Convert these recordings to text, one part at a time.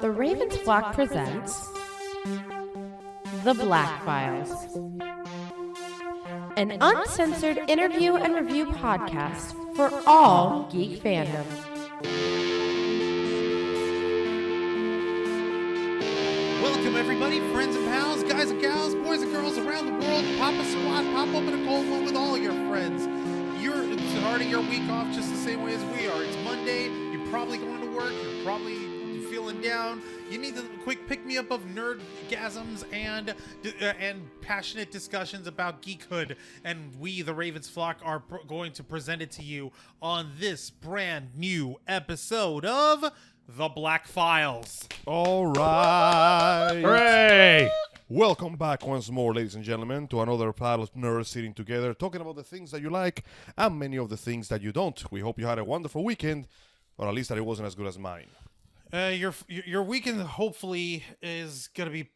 The Ravens Flock presents The Black Files, an uncensored interview and review podcast for all geek fandom. Welcome everybody, friends and pals, guys and gals, boys and girls around the world. Pop a squat, pop open a cold one with all your friends. You're starting your week off just the same way as we are. It's Monday, you're probably going to work, you're probably feeling down. You need a quick pick-me-up of nerdgasms and passionate discussions about geekhood. And we, the Ravens Flock, are going to present it to you on this brand new episode of The Black Files. All right. Hooray! Welcome back once more, ladies and gentlemen, to another pile of nerds sitting together, talking about the things that you like and many of the things that you don't. We hope you had a wonderful weekend, or at least that it wasn't as good as mine. Your weekend hopefully is going to be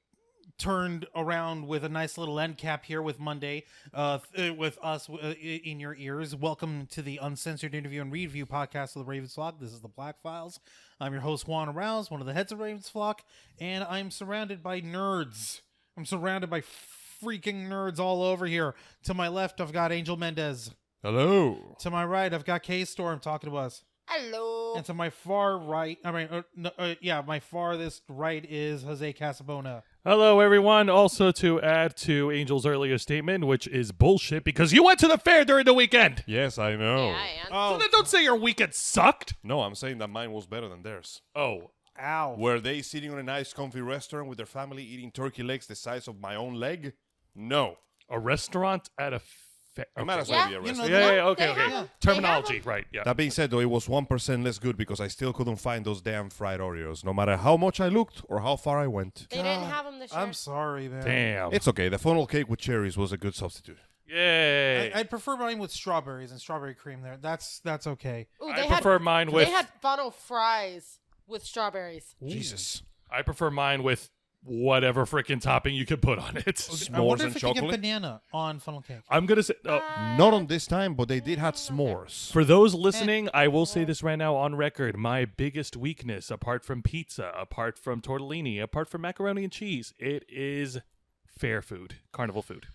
turned around with a nice little end cap here with Monday, with us in your ears. Welcome to the uncensored interview and review podcast of the Ravens Flock. This is the Black Files. I'm your host, Juan, one of the heads of Ravens Flock, and I'm surrounded by nerds. I'm surrounded by freaking nerds all over here. To my left, I've got Angel Mendez. Hello. To my right, I've got KStorm talking to us. Hello. And to my far right, my farthest right is Jose Casabona. Hello, everyone. Also, to add to Angel's earlier statement, which is bullshit because you went to the fair during the weekend. Yes, I know. So then don't say your weekend sucked. No, I'm saying that mine was better than theirs. Oh. Ow. Were they sitting on a nice, comfy restaurant with their family eating turkey legs the size of my own leg? No. A restaurant at a fair. I might as well be a you know, restaurant. Okay. Terminology, right, yeah. That being said, though, it was 1% less good because I still couldn't find those damn fried Oreos, no matter how much I looked or how far I went. They didn't have them this year. I'm sorry, man. Damn. It's okay. The funnel cake with cherries was a good substitute. Yay. I'd prefer mine with strawberries and strawberry cream there. That's okay. Ooh, I prefer mine with... They had funnel fries with strawberries. Jesus. I prefer mine with whatever freaking topping you could put on it. I wonder S'mores if and you could get chocolate? banana on funnel cake. I'm going to say... Not on this time, but they did have s'mores. For those listening, I will say this right now on record. My biggest weakness, apart from pizza, apart from tortellini, apart from macaroni and cheese, it is fair food, carnival food.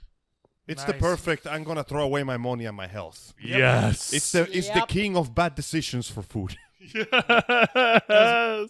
It's the Nice. perfect, I'm going to throw away my money and my health. Yes. It's the Yep. king of bad decisions for food. Yes.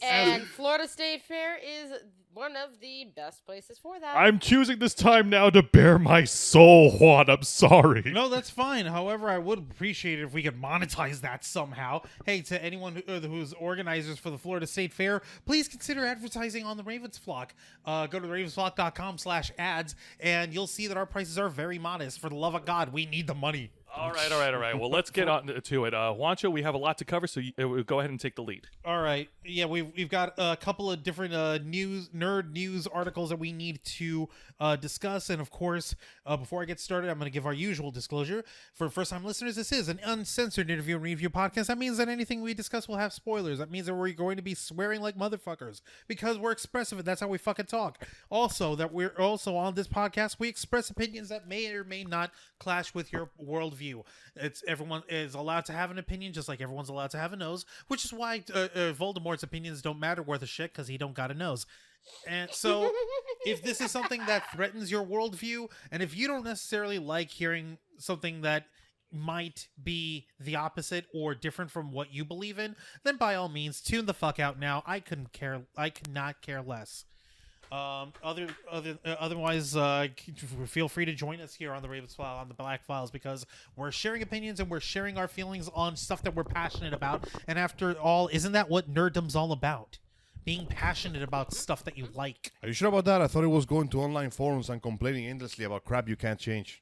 And Florida State Fair is one of the best places for that. I'm choosing this time now to bare my soul, Juan. I'm sorry. No, that's fine. However, I would appreciate it if we could monetize that somehow. Hey, to anyone who's organizers for the Florida State Fair, please consider advertising on the Ravens Flock. Go to ravensflock.com/ads, and you'll see that our prices are very modest. For the love of God, we need the money. All right. Well, let's get on to it. Juancho, we have a lot to cover, so go ahead and take the lead. All right. Yeah, we've got a couple of different nerd news articles that we need to discuss. And of course, before I get started, I'm going to give our usual disclosure. For first-time listeners, this is an uncensored interview and review podcast. That means that anything we discuss will have spoilers. That means that we're going to be swearing like motherfuckers because we're expressive and that's how we fucking talk. Also, that we're also on this podcast, we express opinions that may or may not clash with your worldview. Everyone is allowed to have an opinion, just like everyone's allowed to have a nose, which is why Voldemort's opinions don't matter worth a shit because he don't got a nose. And so, if this is something that threatens your worldview, and if you don't necessarily like hearing something that might be the opposite or different from what you believe in, then by all means, tune the fuck out now. I could not care less. Otherwise, feel free to join us here on the Ravens File on the Black Files because we're sharing opinions and we're sharing our feelings on stuff that we're passionate about. And after all, isn't that what nerddom's all about? Being passionate about stuff that you like. Are you sure about that? I thought it was going to online forums and complaining endlessly about crap you can't change.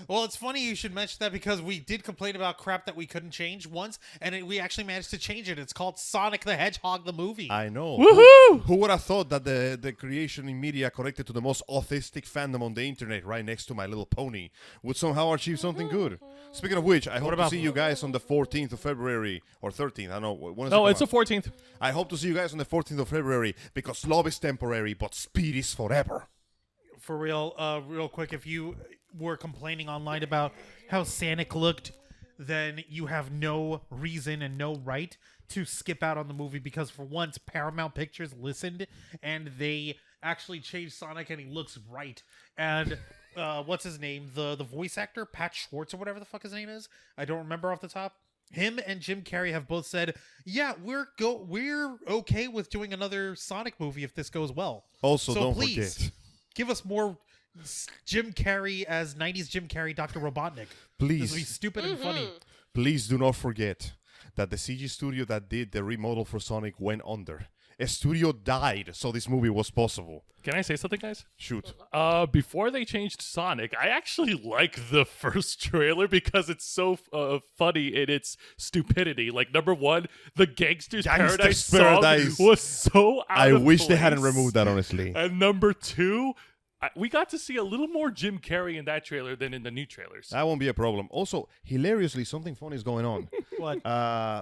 Well, it's funny you should mention that because we did complain about crap that we couldn't change once, and we actually managed to change it. It's called Sonic the Hedgehog, the movie. I know. Woohoo! Who would have thought that the creation in media connected to the most autistic fandom on the internet, right next to My Little Pony, would somehow achieve something good? Speaking of which, I hope to see you guys on the 14th of February, or 13th, I don't know. When No, it's the 14th. I hope to see you guys on the 14th of February, because love is temporary, but speed is forever. For real quick, if you were complaining online about how Sonic looked, then you have no reason and no right to skip out on the movie, because for once Paramount Pictures listened and they actually changed Sonic and he looks right. And what's his name? The voice actor, Pat Schwartz or whatever the fuck his name is. I don't remember off the top. Him and Jim Carrey have both said, "Yeah, we're okay with doing another Sonic movie if this goes well." Also, so don't please, forget. give us more Jim Carrey as 90s Jim Carrey, Dr. Robotnik. Please. This will be stupid and funny. Please do not forget that the CG studio that did the remodel for Sonic went under. A studio died, so this movie was possible. Can I say something, guys? Shoot. Before they changed Sonic, I actually like the first trailer because it's so funny in its stupidity. Like, number one, the Gangster's Paradise song was so out I of wish they hadn't place. removed that, honestly. And number two, we got to see a little more Jim Carrey in that trailer than in the new trailers. That won't be a problem. Also, hilariously, something funny is going on. What?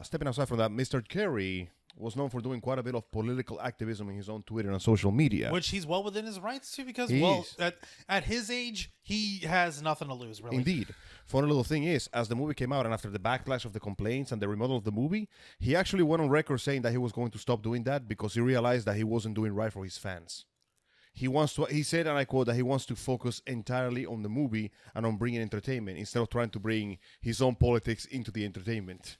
Stepping aside from that, Mr. Carey was known for doing quite a bit of political activism in his own Twitter and social media. Which he's well within his rights to, because, He well, is. at his age, he has nothing to lose, really. Indeed. Funny little thing is, as the movie came out and after the backlash of the complaints and the remodel of the movie, he actually went on record saying that he was going to stop doing that because he realized that he wasn't doing right for his fans. He said, and I quote, that he wants to focus entirely on the movie and on bringing entertainment instead of trying to bring his own politics into the entertainment.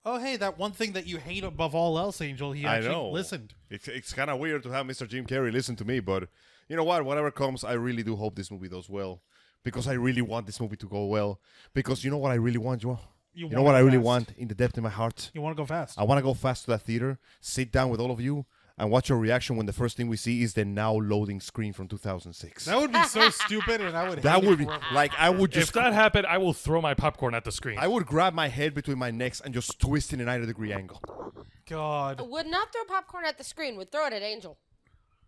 Oh, hey, that one thing that you hate above all else, Angel, he I actually know. listened. It's kind of weird to have Mr. Jim Carrey listen to me, but you know what? Whatever comes, I really do hope this movie does well. Because I really want this movie to go well. Because you know what I really want, Joel? You know what I really want in the depth of my heart? You want to go fast. I want to go fast to that theater, sit down with all of you, and watch your reaction when the first thing we see is the now loading screen from 2006. That would be so stupid, and I would That hate would it be forever. like I would just If that happened, I will throw my popcorn at the screen. I would grab my head between my necks and just twist in a 90-degree angle. God. Would not throw popcorn at the screen. Would throw it at Angel.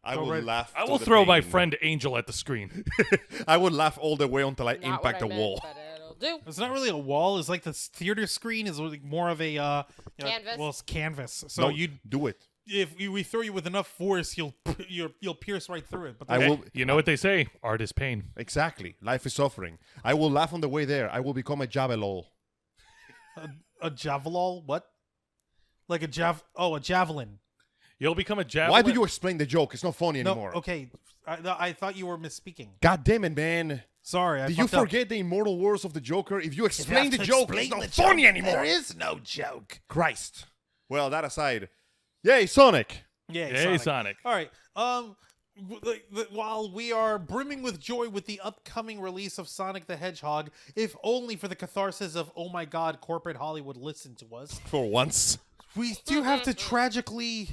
I would laugh. I to will the throw my pain. friend Angel at the screen. I would laugh all the way until I Not impact what a I meant, wall. but it'll do. It's not really a wall. It's like the theater screen is like more of a Canvas? Well, it's canvas. So No, you, do it. if we throw you with enough force, you'll pierce right through it. But I will. You know what they say? Art is pain. Exactly. Life is suffering. I will laugh on the way there. I will become a javelol. a javelol. What? Like a javelin. You'll become a javelin. Why do you explain the joke? It's not funny No, anymore. okay. I thought you were misspeaking. God damn it, man. Sorry, I Did you fucked up. forget the immortal words of the Joker? If you explain have the to joke, explain it's not the funny joke. anymore. There is no joke. Christ. Well, that aside. Yay, Sonic. Yay, Yay, Sonic. Sonic. All right. While we are brimming with joy with the upcoming release of Sonic the Hedgehog, if only for the catharsis of, oh my God, corporate Hollywood listen to us, For once. we do have to tragically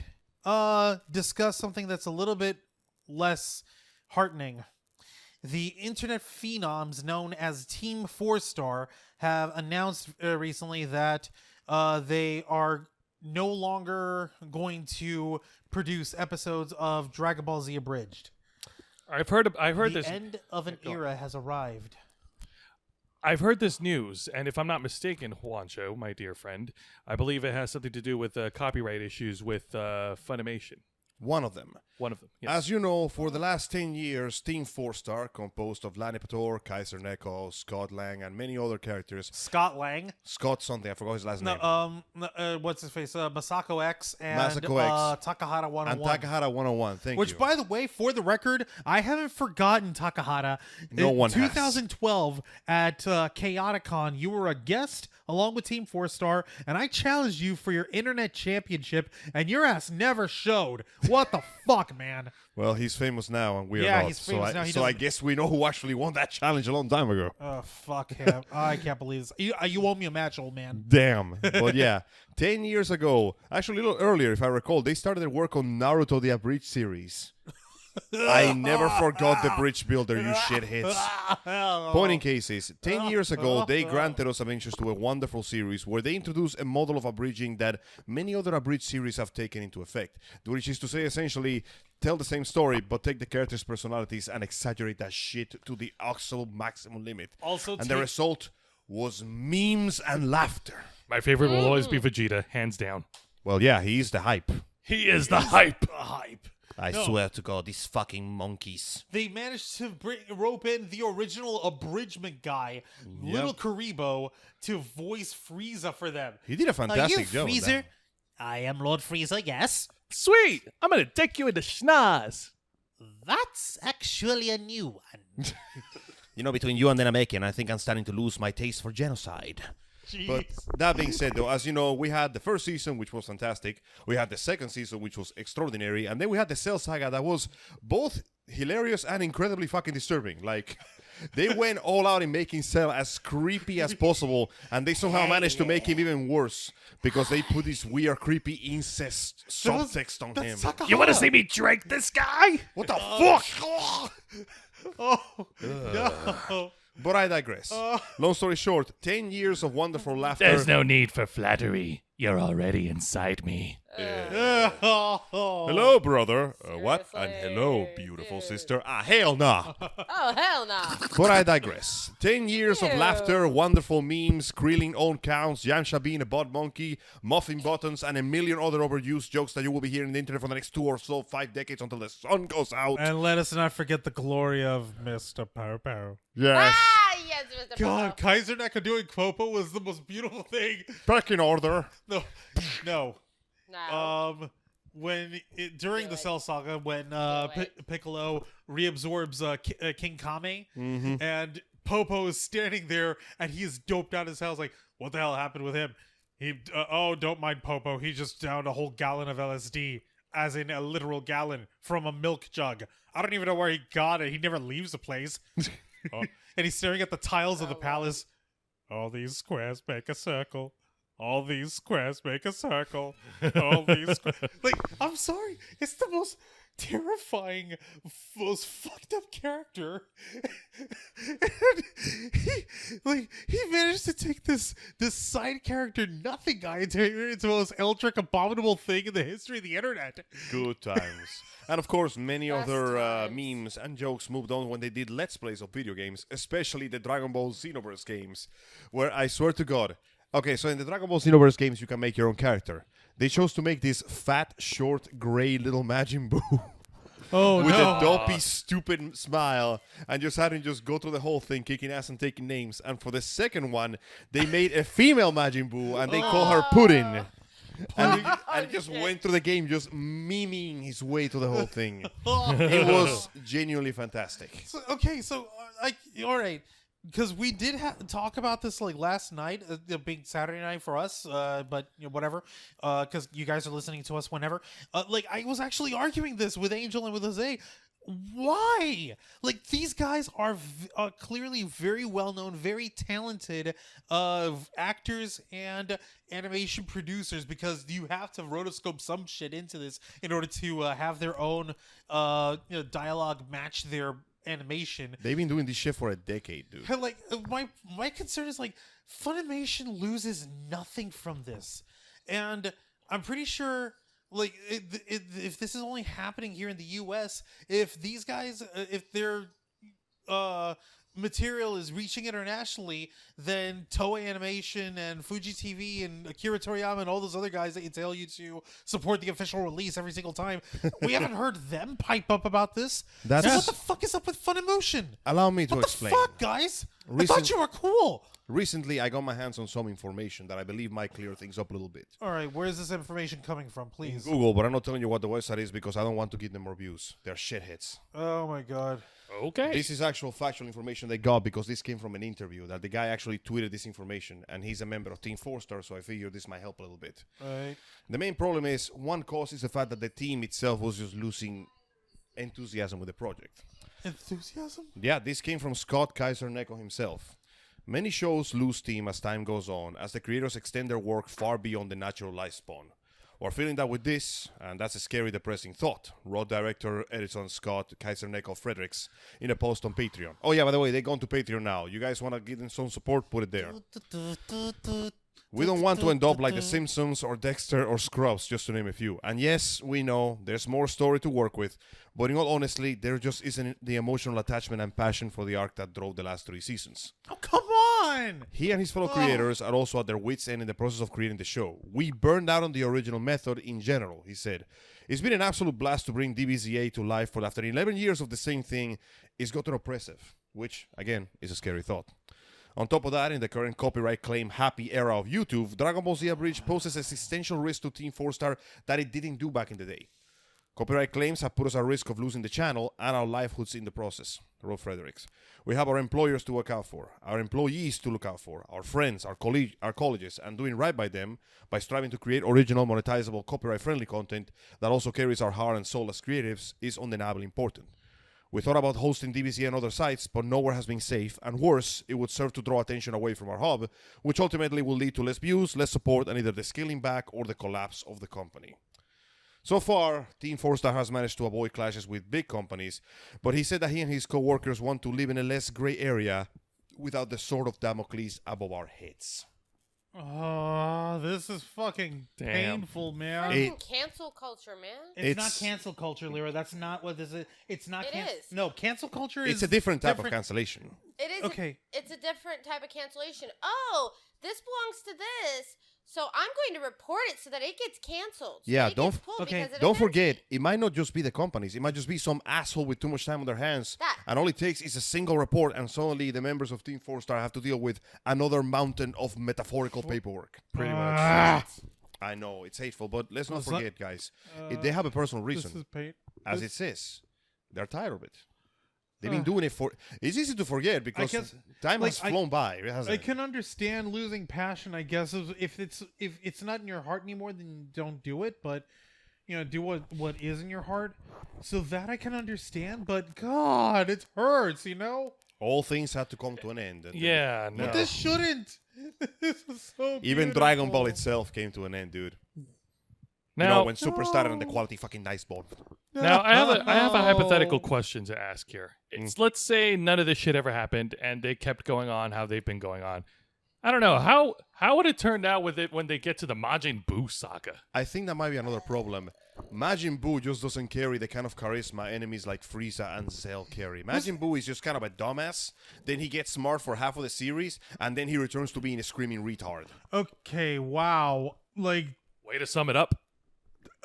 discuss something that's a little bit less heartening. The internet phenoms known as Team 4-Star have announced recently that they are no longer going to produce episodes of Dragon Ball Z Abridged. I've heard The this. end of an era has arrived. I've heard this news, and if I'm not mistaken, Juancho, my dear friend, I believe it has something to do with copyright issues with Funimation. One of them. One of them. Yes. As you know, for the last 10 years, Team 4-Star, composed of Lani Pator, Kaiser Neko, Scott Lang, and many other characters. Scott Lang. Scott something, I forgot his last name. What's his face? Masako X and Masako X. Takahata 101. And Takahata 101, thank Which, you. by the way, for the record, I haven't forgotten Takahata. No In one has. 2012 at Chaoticon, you were a guest along with Team 4-Star, and I challenged you for your internet championship, and your ass never showed. What the fuck, man? Well, he's famous now, and we're Yeah, not. he's famous now. He So I doesn't- guess we know who actually won that challenge a long time ago. Oh, fuck him. I can't believe this. You owe me a match, old man. Damn. But yeah, 10 years ago, actually a little earlier, if I recall, they started their work on Naruto the Abridged series. I never forgot the bridge builder, you shitheads. Point in cases, 10 years ago, they granted us Adventures to a wonderful series where they introduced a model of abridging that many other abridged series have taken into effect, which is to say, essentially, tell the same story, but take the characters' personalities and exaggerate that shit to the absolute maximum limit. Also, And the result was memes and laughter. My favorite will always be Vegeta, hands down. Well, yeah, he is the hype. He is the hype. hype. I swear to God, these fucking monkeys. They managed to rope in the original abridgment guy, Little Karibo, to voice Frieza for them. He did a fantastic job. Freezer? I am Lord Frieza, yes. Sweet! I'm gonna take you into schnoz. That's actually a new one. You know, between you and the Namekian, I think I'm starting to lose my taste for genocide. But that being said, though, as you know, we had the first season, which was fantastic. We had the second season, which was extraordinary. And then we had the Cell Saga that was both hilarious and incredibly fucking disturbing. Like, they went all out in making Cell as creepy as possible. And they somehow managed to make him even worse because they put this weird, creepy incest subtext on him. You want to see me drink this guy? What the fuck? Oh, no. But I digress. Long story short, 10 years of wonderful laughter. There's no need for flattery. You're already inside me. Hello, brother. What? And hello, beautiful sister. Hell nah. Oh, hell no. But I digress. 10 years of laughter, wonderful memes, Krillin own counts, Yamcha being a bot monkey, muffin buttons, and a million other overused jokes that you will be hearing on the internet for the next 2 or so 5 decades until the sun goes out. And let us not forget the glory of Mr. Pow Pow. Yes. Yes, Mr. God, Popo. Kaiser Neko doing Popo was the most beautiful thing. Back in order. No. No. During the Cell Saga, when Piccolo reabsorbs King Kame, and Popo is standing there, and he is doped out his house. Like, what the hell happened with him? Don't mind Popo. He just downed a whole gallon of LSD, as in a literal gallon, from a milk jug. I don't even know where he got it. He never leaves the place. And he's staring at the tiles of the palace. All these squares make a circle. All these squares make a circle. All these like, I'm sorry. It's the most terrifying, most fucked up character. And he managed to take this side character nothing guy into the most eldritch, abominable thing in the history of the internet. Good times. And of course, many Best other times. memes and jokes moved on when they did Let's Plays of video games, especially the Dragon Ball Xenoverse games, where I swear to God. Okay, so in the Dragon Ball Xenoverse games, you can make your own character. They chose to make this fat, short, gray little Majin Buu. Oh, with no. a dopey, stupid smile, and just had him just go through the whole thing, kicking ass and taking names. And for the second one, they made a female Majin Buu, and they call her Puddin. And he just went through the game, just miming his way to the whole thing. It was genuinely fantastic. So, all right. Because we did talk about this like last night, being Saturday night for us, but you know, whatever. Because you guys are listening to us whenever. I was actually arguing this with Angel and with Jose. Why? Like, these guys are clearly very well known, very talented actors and animation producers, because you have to rotoscope some shit into this in order to have their own dialogue match their animation. They've been doing this shit for a decade, dude. Like, my concern is, like, Funimation loses nothing from this, and I'm pretty sure, like, if this is only happening here in the U.S., if these guys, if their material is reaching internationally, then Toei Animation and Fuji TV and Akira Toriyama and all those other guys that you tell you to support the official release every single time, we haven't heard them pipe up about this. So what the fuck is up with Funimation? Allow me to explain. What the fuck, guys? I thought you were cool. Recently, I got my hands on some information that I believe might clear things up a little bit. All right, where is this information coming from, please? Google, but I'm not telling you what the website is because I don't want to give them more views. They're shitheads. Oh my god. Okay. This is actual factual information they got because this came from an interview that the guy actually tweeted this information, and he's a member of Team 4-Star, so I figured this might help a little bit. All right. The main problem is, one cause is the fact that the team itself was just losing enthusiasm with the project. Enthusiasm? Yeah, this came from Scott Kaiser Neko himself. Many shows lose steam as time goes on, as the creators extend their work far beyond the natural lifespan. We're feeling that with this, and that's a scary, depressing thought, wrote director Edison Scott Kaiser Neko Fredericks in a post on Patreon. Oh yeah, by the way, they're going to Patreon now. You guys want to give them some support? Put it there. We don't want to end up like The Simpsons or Dexter or Scrubs, just to name a few. And yes, we know there's more story to work with, but in all honesty, there just isn't the emotional attachment and passion for the arc that drove the last 3 seasons. Oh, come on! on. He and his fellow creators are also at their wits' end in the process of creating the show. We burned out on the original method in general, he said. It's been an absolute blast to bring DBZA to life, but after 11 years of the same thing, it's gotten oppressive, which, again, is a scary thought. On top of that, in the current copyright claim happy era of YouTube, Dragon Ball Z Abridged poses a existential risk to Team 4-Star that it didn't do back in the day. Copyright claims have put us at risk of losing the channel and our livelihoods in the process, wrote Fredericks. We have our employers to look out for, our employees to look out for, our friends, our colleges, and doing right by them by striving to create original, monetizable, copyright-friendly content that also carries our heart and soul as creatives is undeniably important. We thought about hosting DBZA on other sites, but nowhere has been safe, and worse, it would serve to draw attention away from our hub, which ultimately will lead to less views, less support, and either the scaling back or the collapse of the company. So far, Team 4-Star has managed to avoid clashes with big companies, but he said that he and his co-workers want to live in a less gray area without the sword of Damocles above our heads. Oh, this is fucking painful, man. Fucking cancel culture, man. It's not cancel culture, Lyra. That's not what this is. It's not. It is. No, cancel culture is. It's a different type of cancellation. It is. Okay. It's a different type of cancellation. Oh, this belongs to this, so I'm going to report it so that it gets canceled. So Yeah, it don't- gets pulled okay, because it Don't offends forget, me. it might not just be the companies. It might just be some asshole with too much time on their hands. That. And all it takes is a single report, and suddenly the members of Team 4-Star have to deal with another mountain of metaphorical paperwork. Pretty Ah. I know, it's hateful, but let's not Well, so- forget, guys. They have a personal This reason. is pain. As it says, they're tired of it. They've been doing it for... It's easy to forget because guess, time like, has flown by, hasn't I it? can understand losing passion. I guess if it's not in your heart anymore, then don't do it. But do what is in your heart. So that I can understand. But God, it hurts. All things had to come to an end. and Yeah, no. But this shouldn't. This is so Even Dragon Ball beautiful. itself came to an end, dude. Now, When Super started and the quality fucking nice ball. now I have a hypothetical question to ask here. It's let's say none of this shit ever happened and they kept going on how they've been going on. I don't know how would it turn out with it when they get to the Majin Buu saga? I think that might be another problem. Majin Buu just doesn't carry the kind of charisma enemies like Frieza and Cell carry. Majin Buu is just kind of a dumbass. Then he gets smart for half of the series, and then he returns to being a screaming retard. Okay. Wow. Like. Way to sum it up.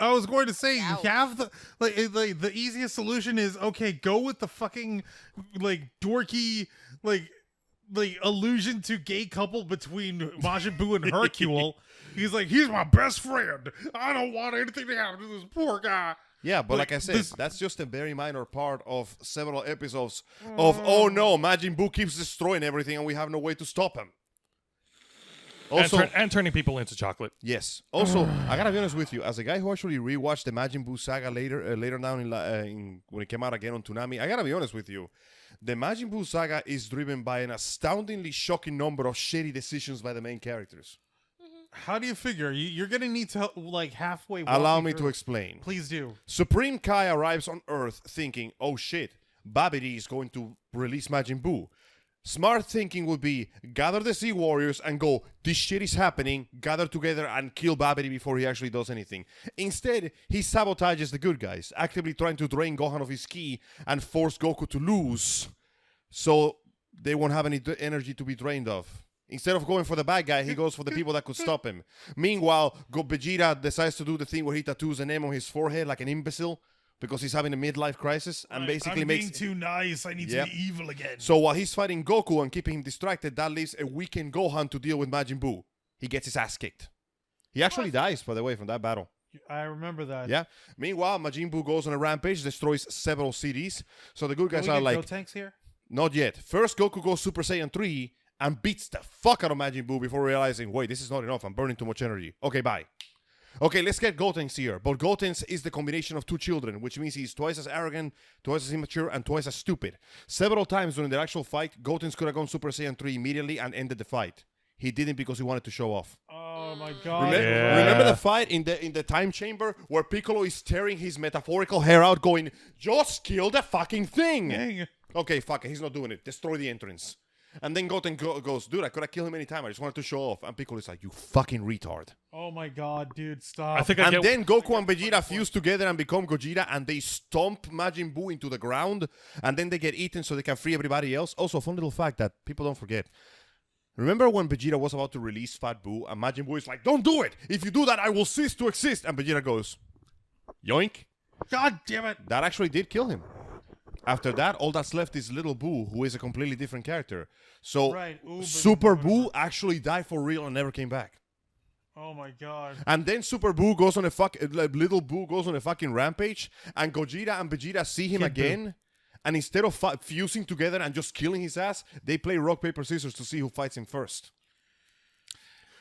I was going to say, you Ouch. have the easiest solution is okay. Go with the fucking dorky allusion to gay couple between Majin Buu and Hercule. He's my best friend. I don't want anything to happen to this poor guy. Yeah, but like I said, this- that's just a very minor part of several episodes of, oh no, Majin Buu keeps destroying everything and we have no way to stop him. Also, and turning people into chocolate. yes. Also, I gotta be honest with you, as a guy who actually rewatched the Majin Buu saga later down when it came out again on Toonami, I gotta be honest with you, the Majin Buu saga is driven by an astoundingly shocking number of shitty decisions by the main characters. How do you figure? You're gonna need to halfway. walk Allow me to through. explain. Please do. Supreme Kai arrives on Earth thinking, oh shit, Babidi is going to release Majin Buu. Smart thinking would be gather the Sea Warriors and go, this shit is happening, gather together and kill Babidi before he actually does anything. Instead, he sabotages the good guys, actively trying to drain Gohan of his ki and force Goku to lose so they won't have any energy to be drained of. Instead of going for the bad guy, he goes for the people that could stop him. Meanwhile, Vegeta decides to do the thing where he tattoos a name on his forehead like an imbecile because he's having a midlife crisis and basically I'm makes... being too nice. I need Yep. to be evil again. So while he's fighting Goku and keeping him distracted, that leaves a weakened Gohan to deal with Majin Buu. He gets his ass kicked. He actually dies, by the way, from that battle. I remember that. Yeah. Meanwhile, Majin Buu goes on a rampage, destroys several cities. So the good Can guys we are get like, Gotenks here? not yet. First, Goku goes Super Saiyan 3 and beats the fuck out of Majin Buu before realizing, wait, this is not enough. I'm burning too much energy. Okay, bye. Okay, let's get Gotenks here. But Gotenks is the combination of two children, which means he's twice as arrogant, twice as immature, and twice as stupid. Several times during the actual fight, Gotenks could have gone Super Saiyan 3 immediately and ended the fight. He didn't because he wanted to show off. Oh my god. Remember the fight in the time chamber where Piccolo is tearing his metaphorical hair out going, just kill the fucking thing! Dang. Okay, fuck it, he's not doing it. Destroy the entrance. And then Goten goes, dude, I could have killed him anytime. I just wanted to show off. And Piccolo is like, you fucking retard. Oh my god, dude, stop. I think I And get then Goku and Vegeta fuse together and become Gogeta, and they stomp Majin Buu into the ground, and then they get eaten so they can free everybody else. Also, fun little fact that people don't forget. Remember when Vegeta was about to release Fat Buu, and Majin Buu is like, don't do it! If you do that, I will cease to exist! And Vegeta goes, yoink. God damn it. That actually did kill him. After that, all that's left is Little Buu, who is a completely different character. So, Super Buu actually died for real and never came back. Oh my god. And then Super Buu goes on Little Buu goes on a fucking rampage, and Gogeta and Vegeta see him again, and instead of fusing together and just killing his ass, they play rock, paper, scissors to see who fights him first.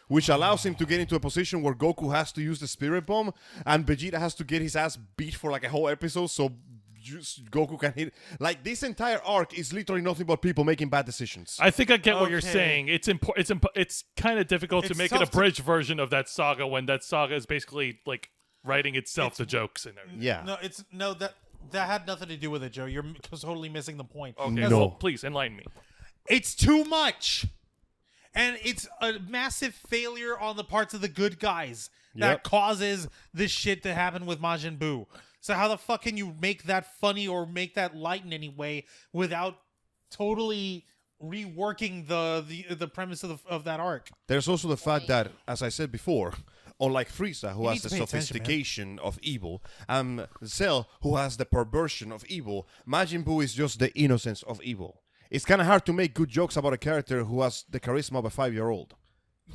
Which allows him to get into a position where Goku has to use the Spirit Bomb, and Vegeta has to get his ass beat for like a whole episode so Goku can hit. Like, this entire arc is literally nothing but people making bad decisions. I think I get what you're saying. It's kind of difficult to make an abridged version of that saga when that saga is basically like writing itself the jokes and everything. Yeah. That had nothing to do with it, Joe. You're totally missing the point. Okay, No. well, please enlighten me. It's too much. And it's a massive failure on the parts of the good guys that causes this shit to happen with Majin Buu. So how the fuck can you make that funny or make that light in any way without totally reworking the premise of that arc? There's also the fact that, as I said before, unlike Frieza, who You has need the to pay attention, sophistication of evil, Cell, who has the perversion of evil, Majin Buu is just the innocence of evil. It's kind of hard to make good jokes about a character who has the charisma of a 5-year-old.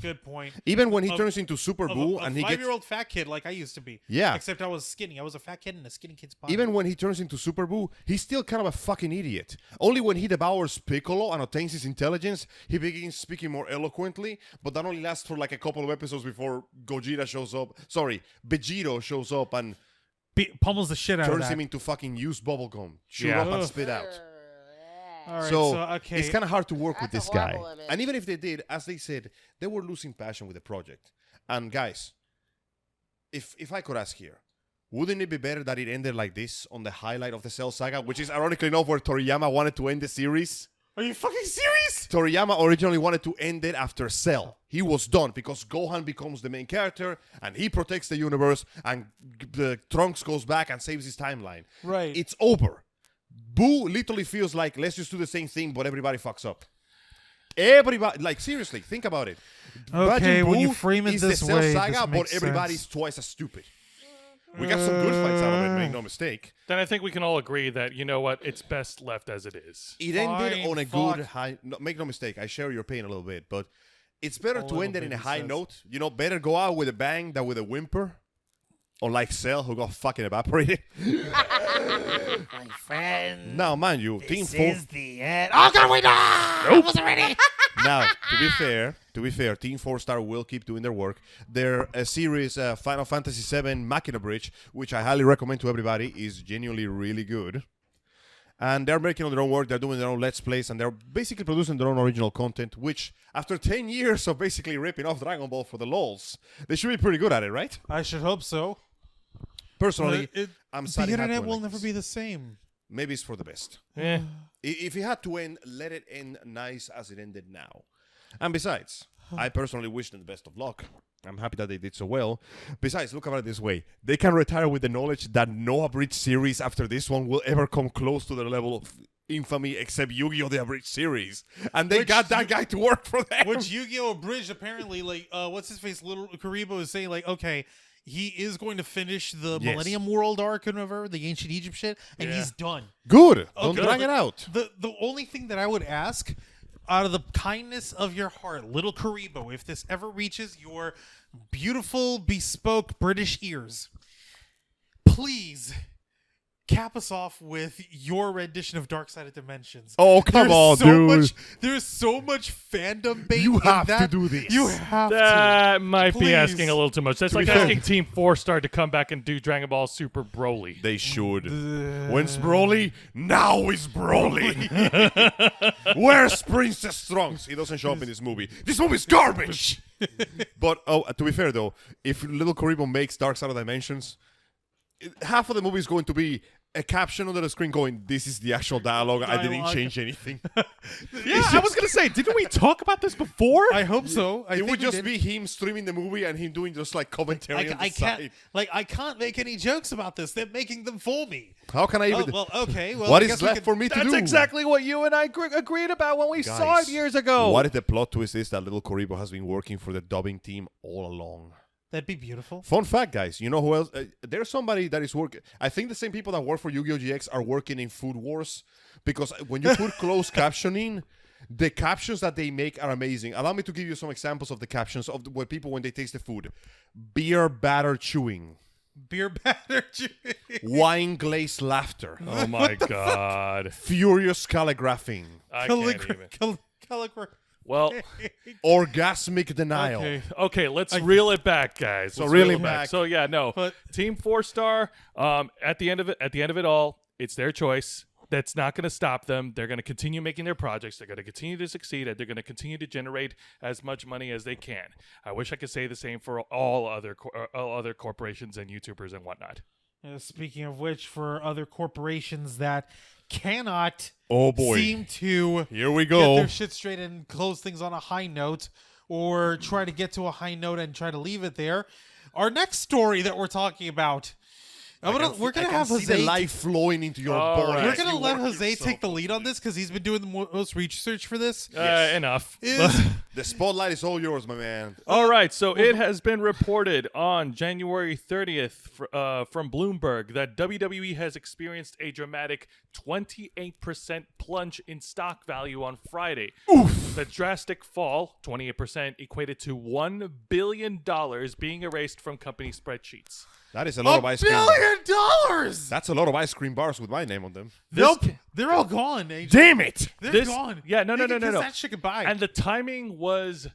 Good point. Even when he turns into Super Buu and he gets... 5-year-old fat kid like I used to be. Yeah. Except I was skinny. I was a fat kid in a skinny kid's body. Even when he turns into Super Buu, he's still kind of a fucking idiot. Only when he devours Piccolo and obtains his intelligence, he begins speaking more eloquently, but that only lasts for like a couple of episodes before Vegeta shows up and pummels the shit out of turns that. him into fucking used bubblegum. Chew up and spit out. All right, So, okay. it's kind of hard to work with That's this a guy. horrible image. And even if they did, as they said, they were losing passion with the project. And guys, if I could ask here, wouldn't it be better that it ended like this on the highlight of the Cell saga, which is ironically enough where Toriyama wanted to end the series? Are you fucking serious? Toriyama originally wanted to end it after Cell. He was done because Gohan becomes the main character and he protects the universe and the Trunks goes back and saves his timeline. Right. It's over. Buu literally feels like, let's just do the same thing, but everybody fucks up. Everybody, like, seriously, think about it. Okay, Majin when you Buu frame it is this the Cell way, saga, this but makes everybody's sense. twice as stupid. We got some good fights out of it, make no mistake. Then I think we can all agree that, you know what, it's best left as it is. It ended Fine, on a fuck. good high. No, make no mistake, I share your pain a little bit, but it's better A to end it little in a bit, high he says. note. You know, better go out with a bang than with a whimper. Unlike Cell, who got fucking evaporated. My friend. Now, mind you, Team 4. the end. Oh, God, wait, no! I wasn't ready. Now, to be fair, Team 4-Star will keep doing their work. Their series, Final Fantasy VII Machina Bridge, which I highly recommend to everybody, is genuinely really good. And they're making their own work, they're doing their own Let's Plays, and they're basically producing their own original content, which, after 10 years of basically ripping off Dragon Ball for the lols, they should be pretty good at it, right? I should hope so. Personally, But I'm the sad it had to internet end will like never this. be the same. Maybe it's for the best. Eh. If it had to end, let it end nice as it ended now. And besides, I personally wish them the best of luck. I'm happy that they did so well. Besides, look about it this way. They can retire with the knowledge that no abridged series after this one will ever come close to the level of infamy except Yu-Gi-Oh! The abridged series. And they got that guy to work for them. Which Yu-Gi-Oh! Abridged, apparently, like, what's his face? Little Karibo is saying, like, okay, he is going to finish the Yes. Millennium World arc and whatever, the ancient Egypt shit, and he's done. Good. Don't Okay, drag but it out. The only thing that I would ask, out of the kindness of your heart, Little Karibo, if this ever reaches your beautiful, bespoke British ears, please cap us off with your rendition of Dark Side of Dimensions. Oh, come on, dude. There's so much fandom bait You in have to that. do this. You have to. That might Please. be asking a little too much. That's To like be fair- asking Team 4-Star to come back and do Dragon Ball Super Broly. They should. When's Broly? Now is Broly. Where's Princess Trunks? He doesn't show up in this movie. This movie's garbage. But to be fair though, if Little Karibo makes Dark Side of Dimensions, half of the movie is going to be a caption under the screen going, "This is the actual dialogue. I didn't change anything." Yeah, I was gonna say, didn't we talk about this before? I hope so. It would just be him streaming the movie and him doing just like commentary on the side. I can't make any jokes about this. They're making them for me. How can I even? Okay. Well, what I is guess we left for me to do? That's exactly what you and I agreed about when we saw it years ago. What if the plot twist is that little Koribo has been working for the dubbing team all along? That'd be beautiful. Fun fact, guys. You know who else? There's somebody that is working. I think the same people that work for Yu-Gi-Oh! GX are working in Food Wars, because when you put closed captioning, the captions that they make are amazing. Allow me to give you some examples of the captions of when they taste the food. Beer batter chewing. Beer batter chewing. Wine glazed laughter. Oh my god. Furious calligraphing. I can't even. Well, orgasmic denial. Okay, let's reel it back, guys. So reel it back. So yeah, no. Team 4-star, at the end of it all, it's their choice. That's not going to stop them. They're going to continue making their projects. They're going to continue to succeed, and they're going to continue to generate as much money as they can. I wish I could say the same for all other corporations and YouTubers and whatnot. Speaking of which, for other corporations that cannot seem to here we get go their shit straight and close things on a high note, or try to get to a high note and try to leave it there. Our next story that we're talking about, we're gonna have Jose. See the life flowing into your body. We're gonna let Jose take the lead on this because he's been doing the most research for this. Enough. The spotlight is all yours, my man. All right, so it has been reported on January 30th from Bloomberg that WWE has experienced a dramatic 28% plunge in stock value on Friday. Oof. The drastic fall, 28%, equated to $1 billion being erased from company spreadsheets. That is a lot of ice cream. $1 billion! That's a lot of ice cream bars with my name on them. Nope. They're all gone, AJ. Damn it! They're gone. Yeah, no. That shit goodbye. And the timing was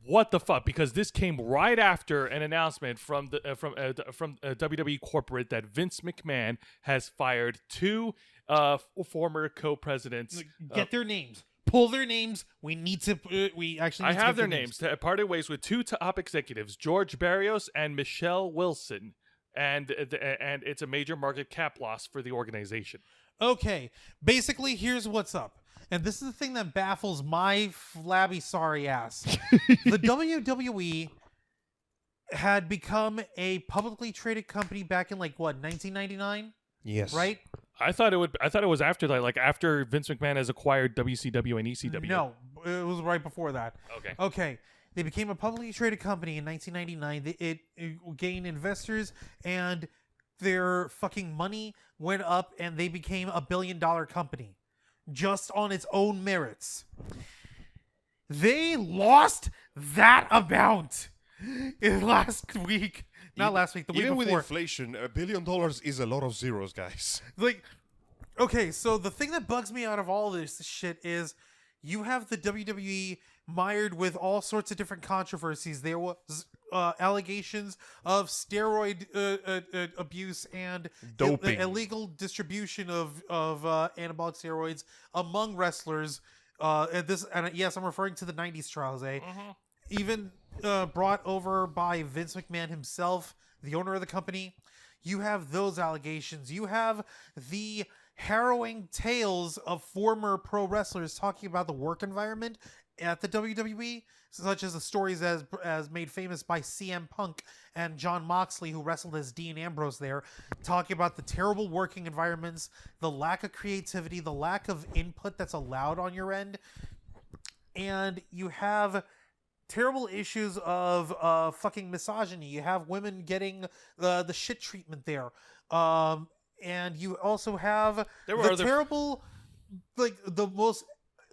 what the fuck, because this came right after an announcement from WWE corporate that Vince McMahon has fired two former co-presidents. Get their names. Pull their names. We need to. I have their names. Parted ways with two top executives, George Barrios and Michelle Wilson. And it's a major market cap loss for the organization. Okay, basically, here's what's up. And this is the thing that baffles my flabby sorry ass. The WWE had become a publicly traded company back in 1999? Yes. Right? I thought it was after that, like after Vince McMahon has acquired WCW and ECW. No, it was right before that. Okay. They became a publicly traded company in 1999. It gained investors, and their fucking money went up, and they became a $1 billion company just on its own merits. They lost that amount in last week. Not last week, the week before. Even with inflation, $1 billion is a lot of zeros, guys. Okay, so the thing that bugs me out of all this shit is you have the WWE mired with all sorts of different controversies. There was allegations of steroid abuse and doping, illegal distribution of anabolic steroids among wrestlers. And yes, I'm referring to the 90s trials, even brought over by Vince McMahon himself, the owner of the company. You have those allegations. You have the harrowing tales of former pro wrestlers talking about the work environment at the WWE, such as the stories as made famous by CM Punk and John Moxley, who wrestled as Dean Ambrose there, talking about the terrible working environments, the lack of creativity, the lack of input that's allowed on your end. And you have terrible issues of fucking misogyny. You have women getting the shit treatment there. And you also have terrible, the most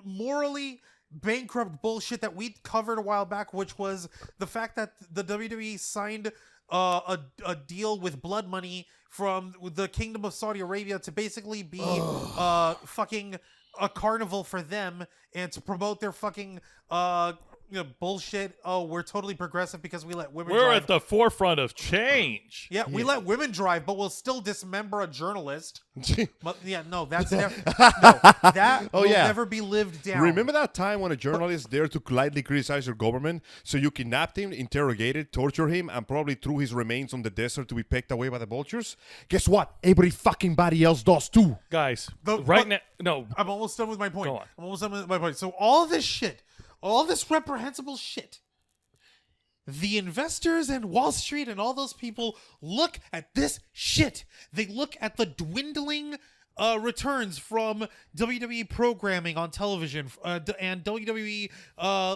morally bankrupt bullshit that we covered a while back, which was the fact that the WWE signed a deal with blood money from the Kingdom of Saudi Arabia to basically be fucking a carnival for them and to promote their fucking bullshit. Oh, we're totally progressive because we let women We're drive. at the forefront of change. Yeah, we let women drive, but we'll still dismember a journalist. But, that's never. That will never be lived down. Remember that time when a journalist dared to lightly criticize your government? So you kidnapped him, interrogated, tortured him, and probably threw his remains on the desert to be pecked away by the vultures? Guess what? Every fucking body else does too. Guys, I'm almost done with my point. Go on. I'm almost done with my point. So all this shit, all this reprehensible shit, the investors and Wall Street and all those people look at this shit. They look at the dwindling returns from WWE programming on television and WWE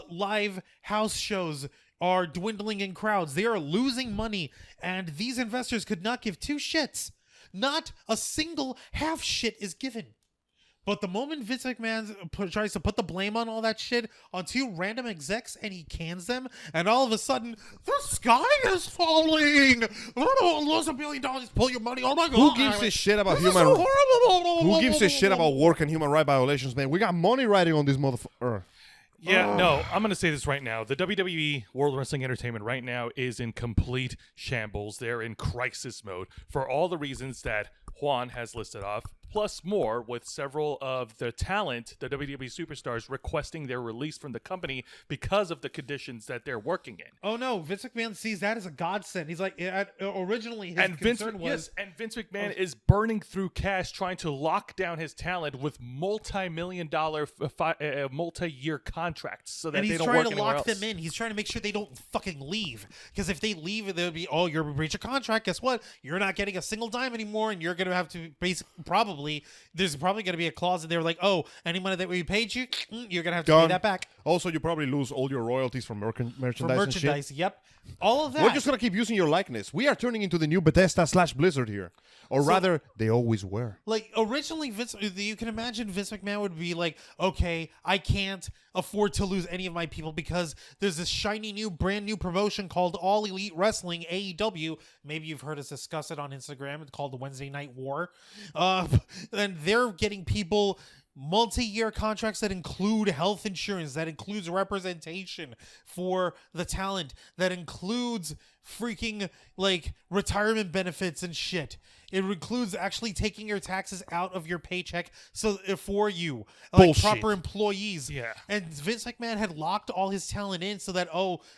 live house shows are dwindling in crowds. They are losing money, and these investors could not give two shits. Not a single half shit is given. But the moment Vince McMahon tries to put the blame on all that shit on two random execs and he cans them, and all of a sudden, the sky is falling! Lose $1 billion, pull your money, oh my god! Who gives a shit about Who gives a shit about work and human rights violations, man? We got money riding on this motherfucker. Yeah, no, I'm going to say this right now. The WWE World Wrestling Entertainment right now is in complete shambles. They're in crisis mode for all the reasons that Juan has listed off, plus more, with several of the talent, the WWE superstars, requesting their release from the company because of the conditions that they're working in. Oh no, Vince McMahon sees that as a godsend. He's like, originally his concern was... and Vince McMahon is burning through cash trying to lock down his talent with multi-million-dollar, multi-year contracts so that they don't work anywhere else. And he's trying to lock them in. He's trying to make sure they don't fucking leave. Because if they leave, they'll be, oh, you're breach of contract. Guess what? You're not getting a single dime anymore, and you're going to have to there's probably going to be a clause in there like, oh, any money that we paid you, you're going to have to pay that back. Also, you probably lose all your royalties from merchandise. For merchandise, yep. All of that. We're just going to keep using your likeness. We are turning into the new Bethesda/Blizzard here. Or rather, they always were. Like, originally, you can imagine Vince McMahon would be like, okay, I can't afford to lose any of my people because there's this shiny new, brand new promotion called All Elite Wrestling, AEW. Maybe you've heard us discuss it on Instagram. It's called the Wednesday Night War. And they're getting people multi-year contracts that include health insurance, that includes representation for the talent, that includes freaking like retirement benefits and shit. It includes actually taking your taxes out of your paycheck for you, like bullshit. Proper employees. Yeah. And Vince McMahon had locked all his talent in so that,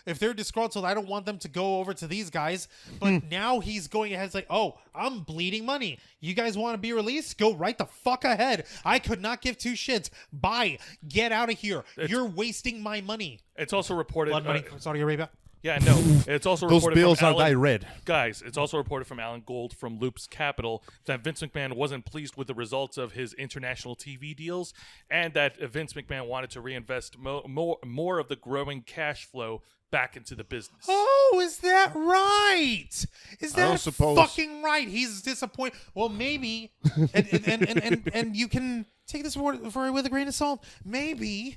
if they're disgruntled, I don't want them to go over to these guys. But now he's going ahead. It's like, I'm bleeding money. You guys want to be released? Go right the fuck ahead. I could not give two shits. Bye. Get out of here. You're wasting my money. It's also reported... Blood money from Saudi Arabia. Yeah, no. It's also those reported bills from are dyed red. Guys, it's also reported from Alan Gold from Loops Capital that Vince McMahon wasn't pleased with the results of his international TV deals, and that Vince McMahon wanted to reinvest more of the growing cash flow back into the business. Oh, is that right? Is that suppose. fucking right? He's disappointed. Well, maybe, and you can take this word with a grain of salt. Maybe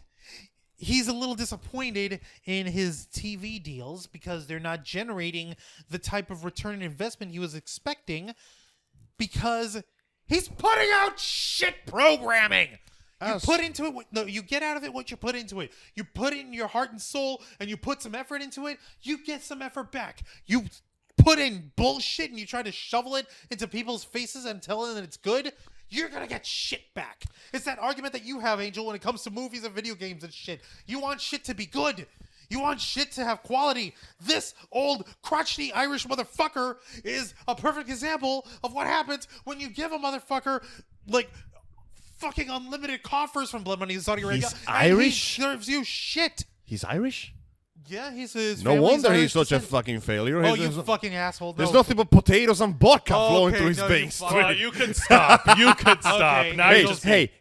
he's a little disappointed in his TV deals because they're not generating the type of return on investment he was expecting because he's putting out shit programming. You put into it, you get out of it what you put into it. You put in your heart and soul and you put some effort into it, you get some effort back. You put in bullshit and you try to shovel it into people's faces and tell them that it's good, you're going to get shit back. It's that argument that you have, Angel, when it comes to movies and video games and shit. You want shit to be good. You want shit to have quality. This old crotchety Irish motherfucker is a perfect example of what happens when you give a motherfucker, like, fucking unlimited coffers from Blood Money in Saudi Arabia. He's Irish? He serves you shit. He's Irish? Yeah, he's his No wonder he's such a fucking failure. Oh, you fucking asshole. There's nothing but potatoes and vodka flowing through his veins. You can stop. You can stop. Okay, Now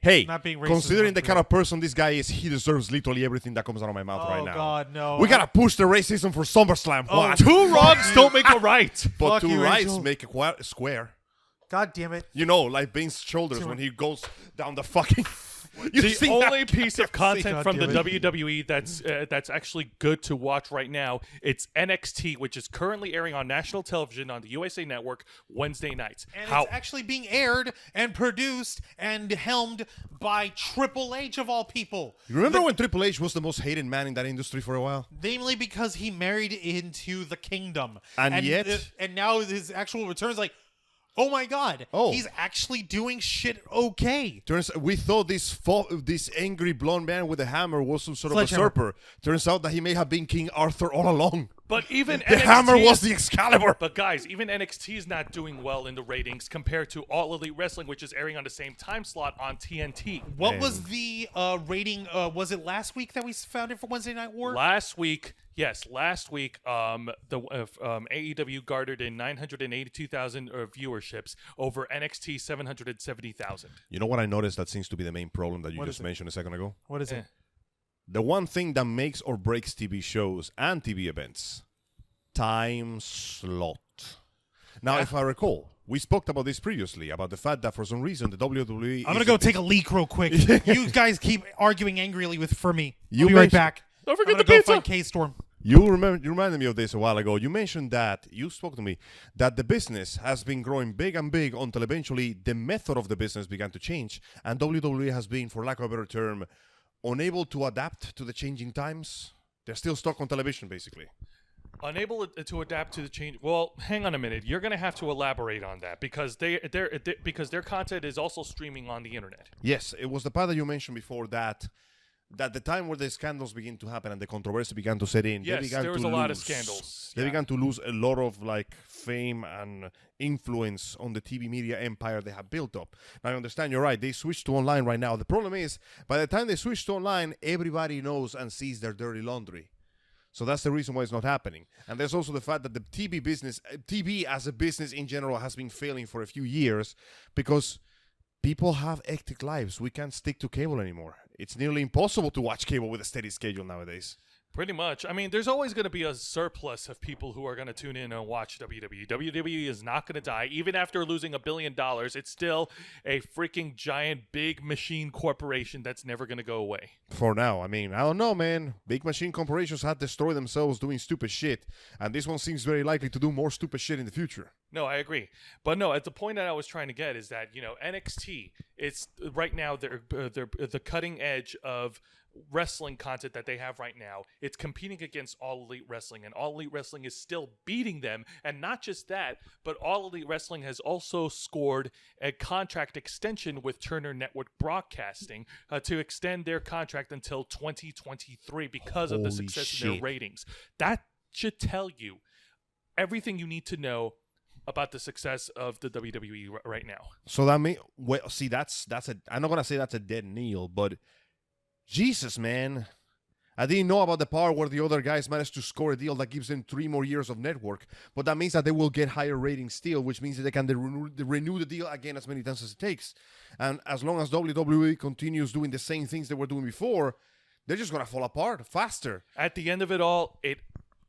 Hey, not being racist considering the enough kind of person this guy is, he deserves literally everything that comes out of my mouth right now. Oh, God, no. We gotta push the racism for SummerSlam. Oh, What? two wrongs don't make a right. But Fuck two you, rights Angel. make a square. God damn it. You know, like Vince's shoulders when he goes down the fucking... The only piece of content God from the damn WWE that's actually good to watch right now, it's NXT, which is currently airing on national television on the USA Network Wednesday nights. And it's actually being aired and produced and helmed by Triple H of all people. You remember when Triple H was the most hated man in that industry for a while? Namely because he married into the kingdom. And yet... And now his actual return's like, oh my God, he's actually doing shit okay. We thought this angry blonde man with a hammer was some sort of usurper. Turns out that he may have been King Arthur all along. But even the hammer was the Excalibur. But guys, even NXT is not doing well in the ratings compared to All Elite Wrestling, which is airing on the same time slot on TNT. What was the rating? Was it last week that we found it for Wednesday Night War? Last week, the AEW garnered in 982,000 viewerships over NXT 770,000. You know what I noticed that seems to be the main problem that you just mentioned a second ago? What is it? The one thing that makes or breaks TV shows and TV events, time slot. Now, if I recall, we spoke about this previously, about the fact that for some reason the WWE... I'm going to go take a leak real quick. You guys keep arguing angrily for me. I'll be right back. Don't forget I'm the gonna pizza. Go find KStorm. You reminded me of this a while ago. You mentioned that, you spoke to me, that the business has been growing big and big until eventually the method of the business began to change, and WWE has been, for lack of a better term, unable to adapt to the changing times. They're still stuck on television, basically. Unable to adapt to the change. Well, hang on a minute. You're going to have to elaborate on that because because their content is also streaming on the internet. Yes, it was the part that you mentioned before that the time where the scandals began to happen and the controversy began to set in. Yes, there was a lot of scandals. They began to lose a lot of fame and influence on the TV media empire they have built up. Now, I understand you're right. They switched to online right now. The problem is, by the time they switch to online, everybody knows and sees their dirty laundry. So that's the reason why it's not happening. And there's also the fact that the TV as a business in general has been failing for a few years because people have hectic lives. We can't stick to cable anymore. It's nearly impossible to watch cable with a steady schedule nowadays. Pretty much. I mean, there's always going to be a surplus of people who are going to tune in and watch WWE. WWE is not going to die. Even after losing $1 billion, it's still a freaking giant big machine corporation that's never going to go away. For now. I mean, I don't know, man. Big machine corporations have destroyed themselves doing stupid shit. And this one seems very likely to do more stupid shit in the future. No, I agree. But no, at the point that I was trying to get is that, NXT, it's right now they're the cutting edge of wrestling content that they have right now. It's competing against All Elite Wrestling, and All Elite Wrestling is still beating them. And not just that, but All Elite Wrestling has also scored a contract extension with Turner Network Broadcasting to extend their contract until 2023 because of the success of their ratings. That should tell you everything you need to know about the success of the WWE right now. So that means, well, see, I'm not gonna say that's a dead nail, but Jesus, man. I didn't know about the part where the other guys managed to score a deal that gives them 3 more years of network, but that means that they will get higher ratings still, which means that they can renew the deal again as many times as it takes. And as long as WWE continues doing the same things they were doing before, they're just gonna fall apart faster. At the end of it all,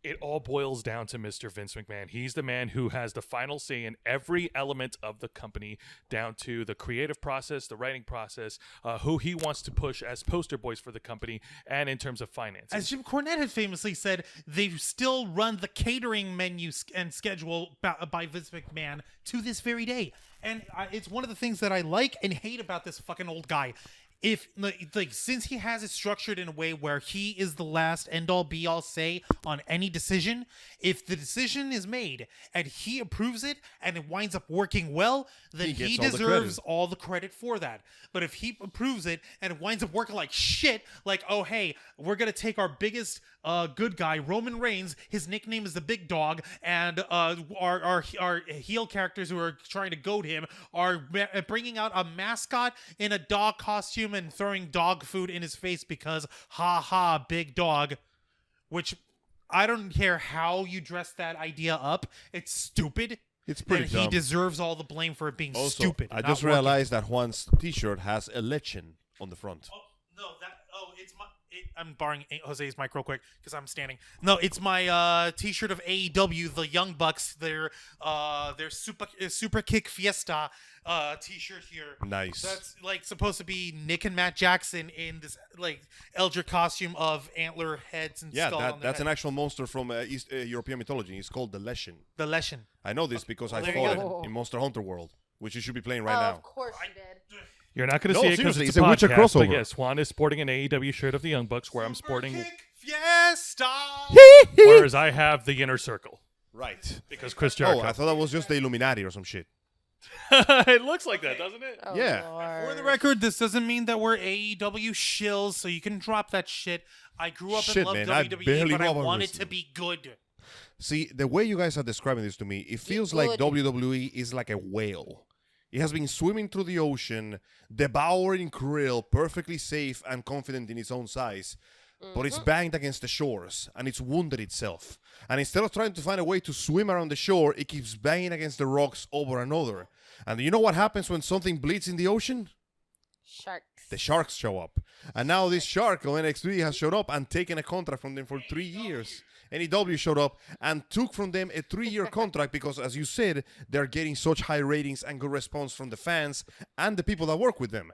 it all boils down to Mr. Vince McMahon. He's the man who has the final say in every element of the company, down to the creative process, the writing process, who he wants to push as poster boys for the company, and in terms of finances. As Jim Cornette had famously said, they still run the catering menu and schedule by Vince McMahon to this very day. And it's one of the things that I like and hate about this fucking old guy. Since he has it structured in a way where he is the last end-all be-all say on any decision, if the decision is made and he approves it and it winds up working well, then he deserves all the credit for that. But if he approves it and it winds up working like shit, like, oh hey, we're gonna take our biggest good guy, Roman Reigns, his nickname is the Big Dog, and our heel characters who are trying to goad him are bringing out a mascot in a dog costume and throwing dog food in his face because ha ha, Big Dog, which I don't care how you dress that idea up, it's stupid. It's pretty dumb. He deserves all the blame for it being also, stupid. I just realized that Juan's t-shirt has a lechin on the front. Oh no, I'm borrowing Jose's mic real quick because I'm standing. No, it's my T-shirt of AEW, the Young Bucks. Their Super Kick Fiesta T-shirt here. Nice. That's like supposed to be Nick and Matt Jackson in this like Eldritch costume of antler heads and skull. Yeah, on that's their an head. actual monster from East European mythology. It's called the Leshen. The Leshen. I know this because I there you fought go. it in Monster Hunter World, which you should be playing right Oh, now. of course you did. You're not going to No, see it because seriously, it's it's a a Witcher podcast, but crossover. yes, Juan is sporting an AEW shirt of the Young Bucks, where I'm sporting, Kick Fiesta. whereas I have the Inner Circle Right. because Chris Oh, Jericho. I thought that was just the Illuminati or some shit. It looks like that, doesn't it? Oh, Yeah. Lord. For the record, this doesn't mean that we're AEW shills, so you can drop that shit. I grew up Shit, and loved man, I WWE, barely but I know about want it wrestling. to be good. See, the way you guys are describing this to me, it feels like good. WWE is like a whale. It has been swimming through the ocean, devouring krill, perfectly safe and confident in its own size. But it's banged against the shores, and it's wounded itself. And instead of trying to find a way to swim around the shore, it keeps banging against the rocks over and over. And you know what happens when something bleeds in the ocean? Sharks. The sharks show up. And now this shark on NXT has showed up and taken a contract from them for 3 years. NEW showed up and took from them a 3-year contract because, as you said, they're getting such high ratings and good response from the fans and the people that work with them.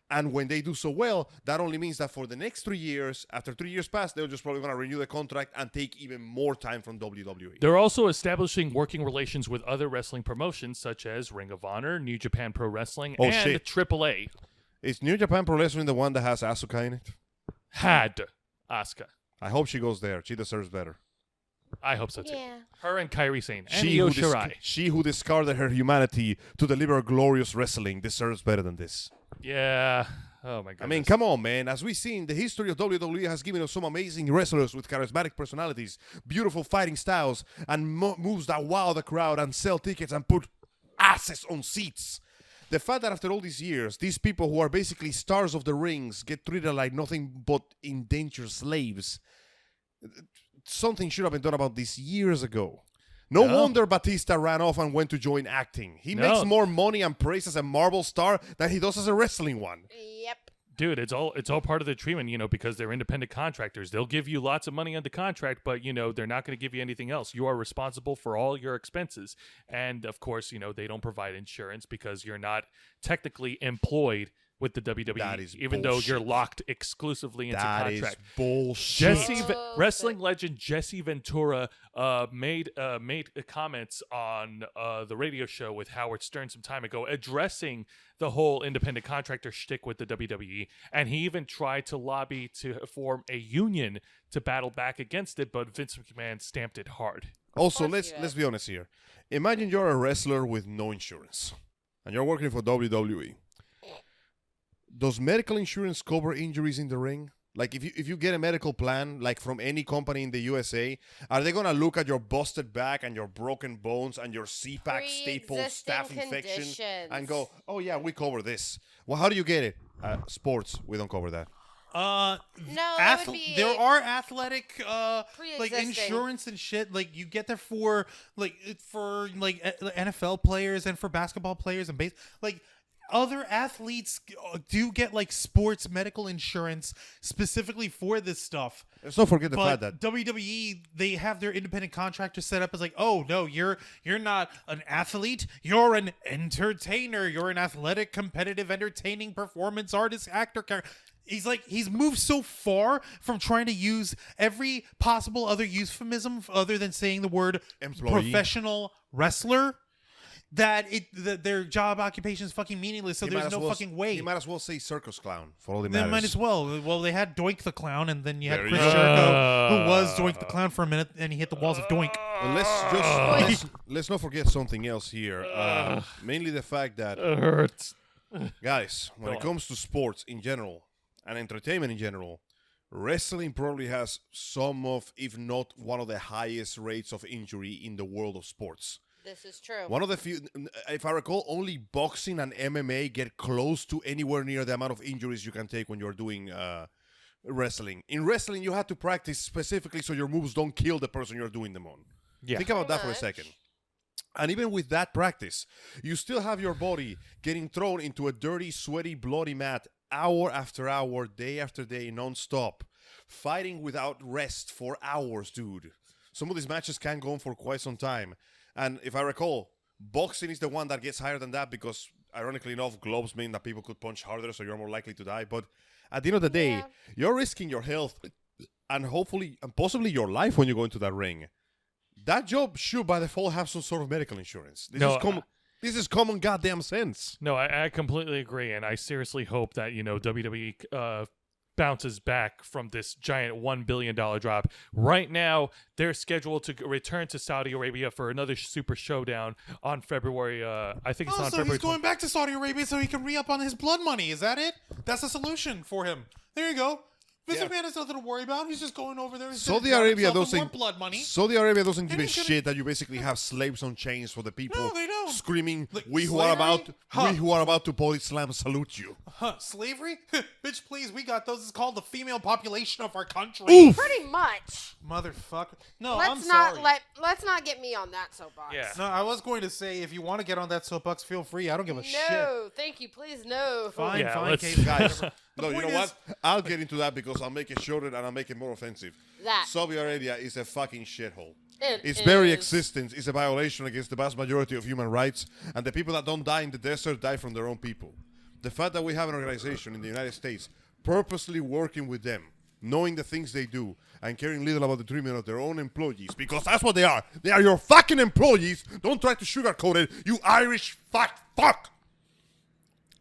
And when they do so well, that only means that for the next 3 years, after 3 years pass, they're just probably going to renew the contract and take even more time from WWE. They're also establishing working relations with other wrestling promotions such as Ring of Honor, New Japan Pro Wrestling, Oh, and shit. AAA. Is New Japan Pro Wrestling the one that has Asuka in it? Had Asuka. I hope she goes there. She deserves better. I hope so too. Yeah. Her and Kairi Sane and She Io who, Shirai. she who discarded her humanity to deliver glorious wrestling deserves better than this. Yeah. Oh my goodness. I mean, come on, man. As we've seen, the history of WWE has given us some amazing wrestlers with charismatic personalities, beautiful fighting styles, and moves that wow the crowd and sell tickets and put asses on seats. The fact that after all these years, these people who are basically stars of the rings get treated like nothing but indentured slaves, something should have been done about this years ago. No wonder Batista ran off and went to join acting. He makes more money and praise as a Marvel star than he does as a wrestling one. Yep. Dude, it's all part of the treatment, because they're independent contractors. They'll give you lots of money on the contract, but they're not going to give you anything else. You are responsible for all your expenses. And of course, they don't provide insurance because you're not technically employed with the WWE, That is even bullshit. though you're locked exclusively into That is contract. bullshit. Wrestling legend Jesse Ventura made comments on the radio show with Howard Stern some time ago, addressing the whole independent contractor shtick with the WWE, and he even tried to lobby to form a union to battle back against it, but Vince McMahon stamped it hard. Also, course you let's be honest here. Imagine you're a wrestler with no insurance, and you're working for WWE. Does medical insurance cover injuries in the ring? Like, if you get a medical plan, like from any company in the USA, are they gonna look at your busted back and your broken bones and your CPAC staple Pre-existing staph infection conditions. and go, oh yeah, we cover this? Well, how do you get it? Sports, we don't cover that. No, that would be there are athletic like pre-existing. insurance and shit. Like you get that for NFL players and for basketball players and base like. Other athletes do get like sports medical insurance specifically for this stuff. Let's not forget the But fact that WWE, they have their independent contractors set up as like, oh no, you're not an athlete, you're an entertainer, you're an athletic, competitive, entertaining performance artist, actor. He's moved so far from trying to use every possible other euphemism other than saying the word Employee. professional wrestler. That their job occupation is fucking meaningless, so he might there's as no well- fucking way. He might as well say circus clown for all the They matters. might as well. Well, they had Doink the Clown, and then you had There Chris you go. Jericho, who was Doink the Clown for a minute, and he hit the walls of Doink. Well, let's not forget something else here. Mainly the fact that It hurts. guys, when it comes to sports in general and entertainment in general, wrestling probably has some of, if not one of the highest rates of injury in the world of sports. This is true. One of the few, if I recall, only boxing and MMA get close to anywhere near the amount of injuries you can take when you're doing wrestling. In wrestling, you have to practice specifically so your moves don't kill the person you're doing them on. Yeah. Think about that for a much. second. And even with that practice, you still have your body getting thrown into a dirty, sweaty, bloody mat hour after hour, day after day, non-stop. fighting without rest for hours, dude. Some of these matches can go on for quite some time. And if I recall, boxing is the one that gets higher than that because, ironically enough, gloves mean that people could punch harder, so you're more likely to die. But at the end of the day, you're risking your health and hopefully and possibly your life when you go into that ring. That job should, by default, have some sort of medical insurance. This is common goddamn sense. No, I completely agree, and I seriously hope that, WWE bounces back from this giant $1 billion drop. Right now, they're scheduled to return to Saudi Arabia for another Super Showdown on February, I think it's on February. He's going back to Saudi Arabia so he can re-up on his blood money. Is that it? That's the solution for him. There you go. Vince McMahon has nothing to worry about. He's just going over there. Saudi Arabia doesn't blood money. Saudi Arabia doesn't give a shit that you basically have slaves on chains for the people. No, they don't. Screaming, Like, we who are about to body slam salute you. Slavery? Bitch, please, we got those. It's called the female population of our country. Oof. Pretty much. Motherfucker. No, Let's I'm sorry. let's not get me on that soapbox. Yeah. No, I was going to say, if you want to get on that soapbox, feel free. I don't give a shit. No, thank you. Please, no. Fine, Yeah, fine, let's- Kate. Guys, The no, you point know is- what? I'll get into that because I'll make it shorter and I'll make it more offensive. That. Saudi Arabia is a fucking shithole. It Its very is. existence is a violation against the vast majority of human rights, and the people that don't die in the desert die from their own people. The fact that we have an organization in the United States purposely working with them, knowing the things they do, and caring little about the treatment of their own employees, because that's what they are. They are your fucking employees. Don't try to sugarcoat it, you Irish fuck.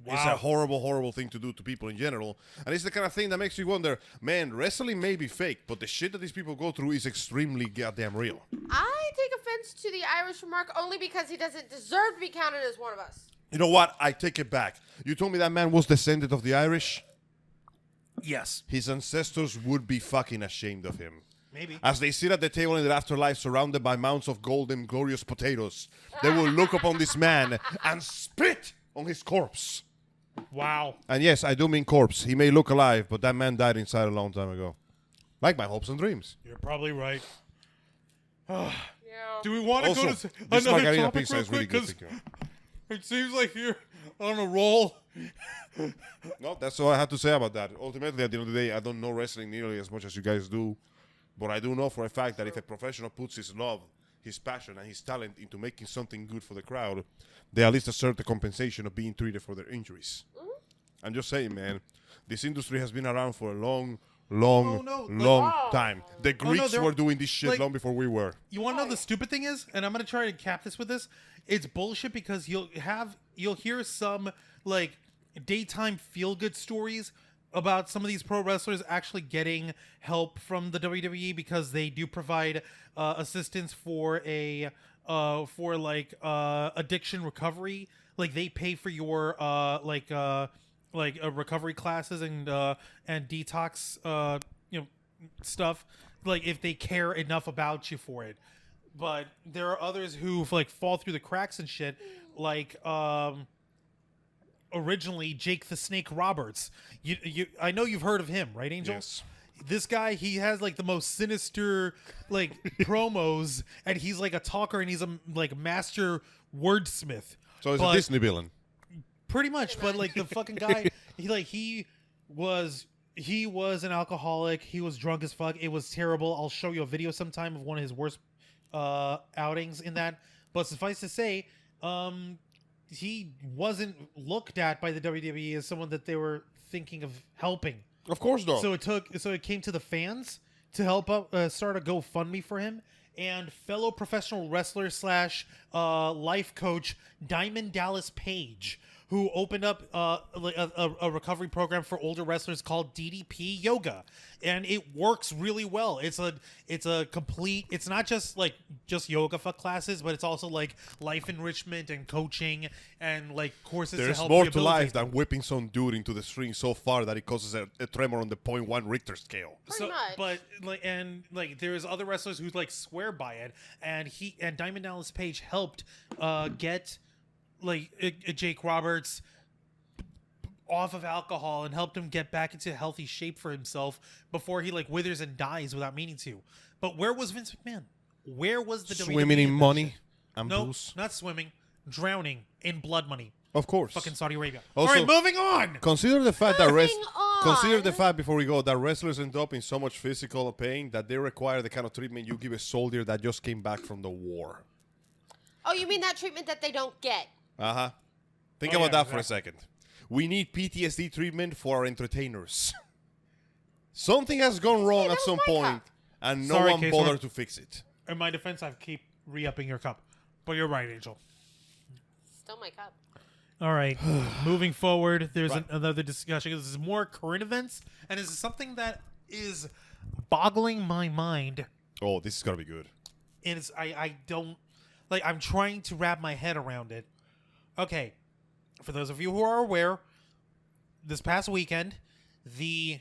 Wow. It's a horrible, horrible thing to do to people in general. And it's the kind of thing that makes you wonder, man, wrestling may be fake, but the shit that these people go through is extremely goddamn real. I take offense to the Irish remark only because he doesn't deserve to be counted as one of us. You know what? I take it back. You told me that man was descendant of the Irish? Yes. His ancestors would be fucking ashamed of him. Maybe. As they sit at the table in the afterlife surrounded by mounds of golden, glorious potatoes, they will look upon this man and spit on his corpse. Wow. And yes, I do mean corpse. He may look alive, but that man died inside a long time ago. Like my hopes and dreams. You're probably right. Yeah. Do we want to Also, go to this another margarita topic pizza real is really quick? good. 'Cause Thank you. it seems like you're on a roll. No, that's all I have to say about that. Ultimately, at the end of the day, I don't know wrestling nearly as much as you guys do. But I do know for a fact that if a professional puts his love, his passion, and his talent into making something good for the crowd, they at least deserve the compensation of being treated for their injuries. I'm just saying, man, this industry has been around for a long time. The Greeks were doing this shit long before we were. You want to know the stupid thing is, and I'm gonna try to cap this with this. It's bullshit because you'll hear some like daytime feel good stories about some of these pro wrestlers actually getting help from the WWE because they do provide assistance for addiction recovery. Like they pay for your recovery classes and detox stuff, like if they care enough about you for it. But there are others who like fall through the cracks and shit, like originally Jake the Snake Roberts. I know you've heard of him, right, Angel? Yes. This guy, he has like the most sinister like promos, and he's like a talker, and he's a like master wordsmith. So it's a Disney villain. Pretty much, but like the fucking guy, he was an alcoholic. He was drunk as fuck. It was terrible. I'll show you a video sometime of one of his worst outings in that. But suffice to say, he wasn't looked at by the WWE as someone that they were thinking of helping. Of course not. So it came to the fans to help out, start a GoFundMe for him. And fellow professional wrestler / life coach Diamond Dallas Page, who opened up a recovery program for older wrestlers called DDP Yoga, and it works really well. It's a complete. It's not just yoga for classes, but it's also like life enrichment and coaching and like courses. There's to help more to rehabilitate. life than whipping some dude into the string so far that it causes a tremor on the 0.1 Richter scale. Pretty much. But there's other wrestlers who like swear by it, and Diamond Dallas Page helped get Jake Roberts off of alcohol and helped him get back into healthy shape for himself before he like withers and dies without meaning to. But where was Vince McMahon? Where was the Swimming WWE in that money shit? and No, booze. not swimming, drowning in blood money. Of course. Fucking Saudi Arabia. Also- All right, moving on. Consider the fact that Moving on. Consider the fact, before we go, that wrestlers end up in so much physical pain that they require the kind of treatment you give a soldier that just came back from the war. Oh, you mean that treatment that they don't get? Uh-huh. Think about that for a second. We need PTSD treatment for our entertainers. Something has gone wrong at some point, and no one bothered to fix it. In my defense, I keep re-upping your cup. But you're right, Angel. Still my cup. All right. Moving forward, there's another discussion. This is more current events, and this is something that is boggling my mind. Oh, this is going to be good. And it's, I don't... Like, I'm trying to wrap my head around it. Okay. For those of you who are aware, this past weekend, the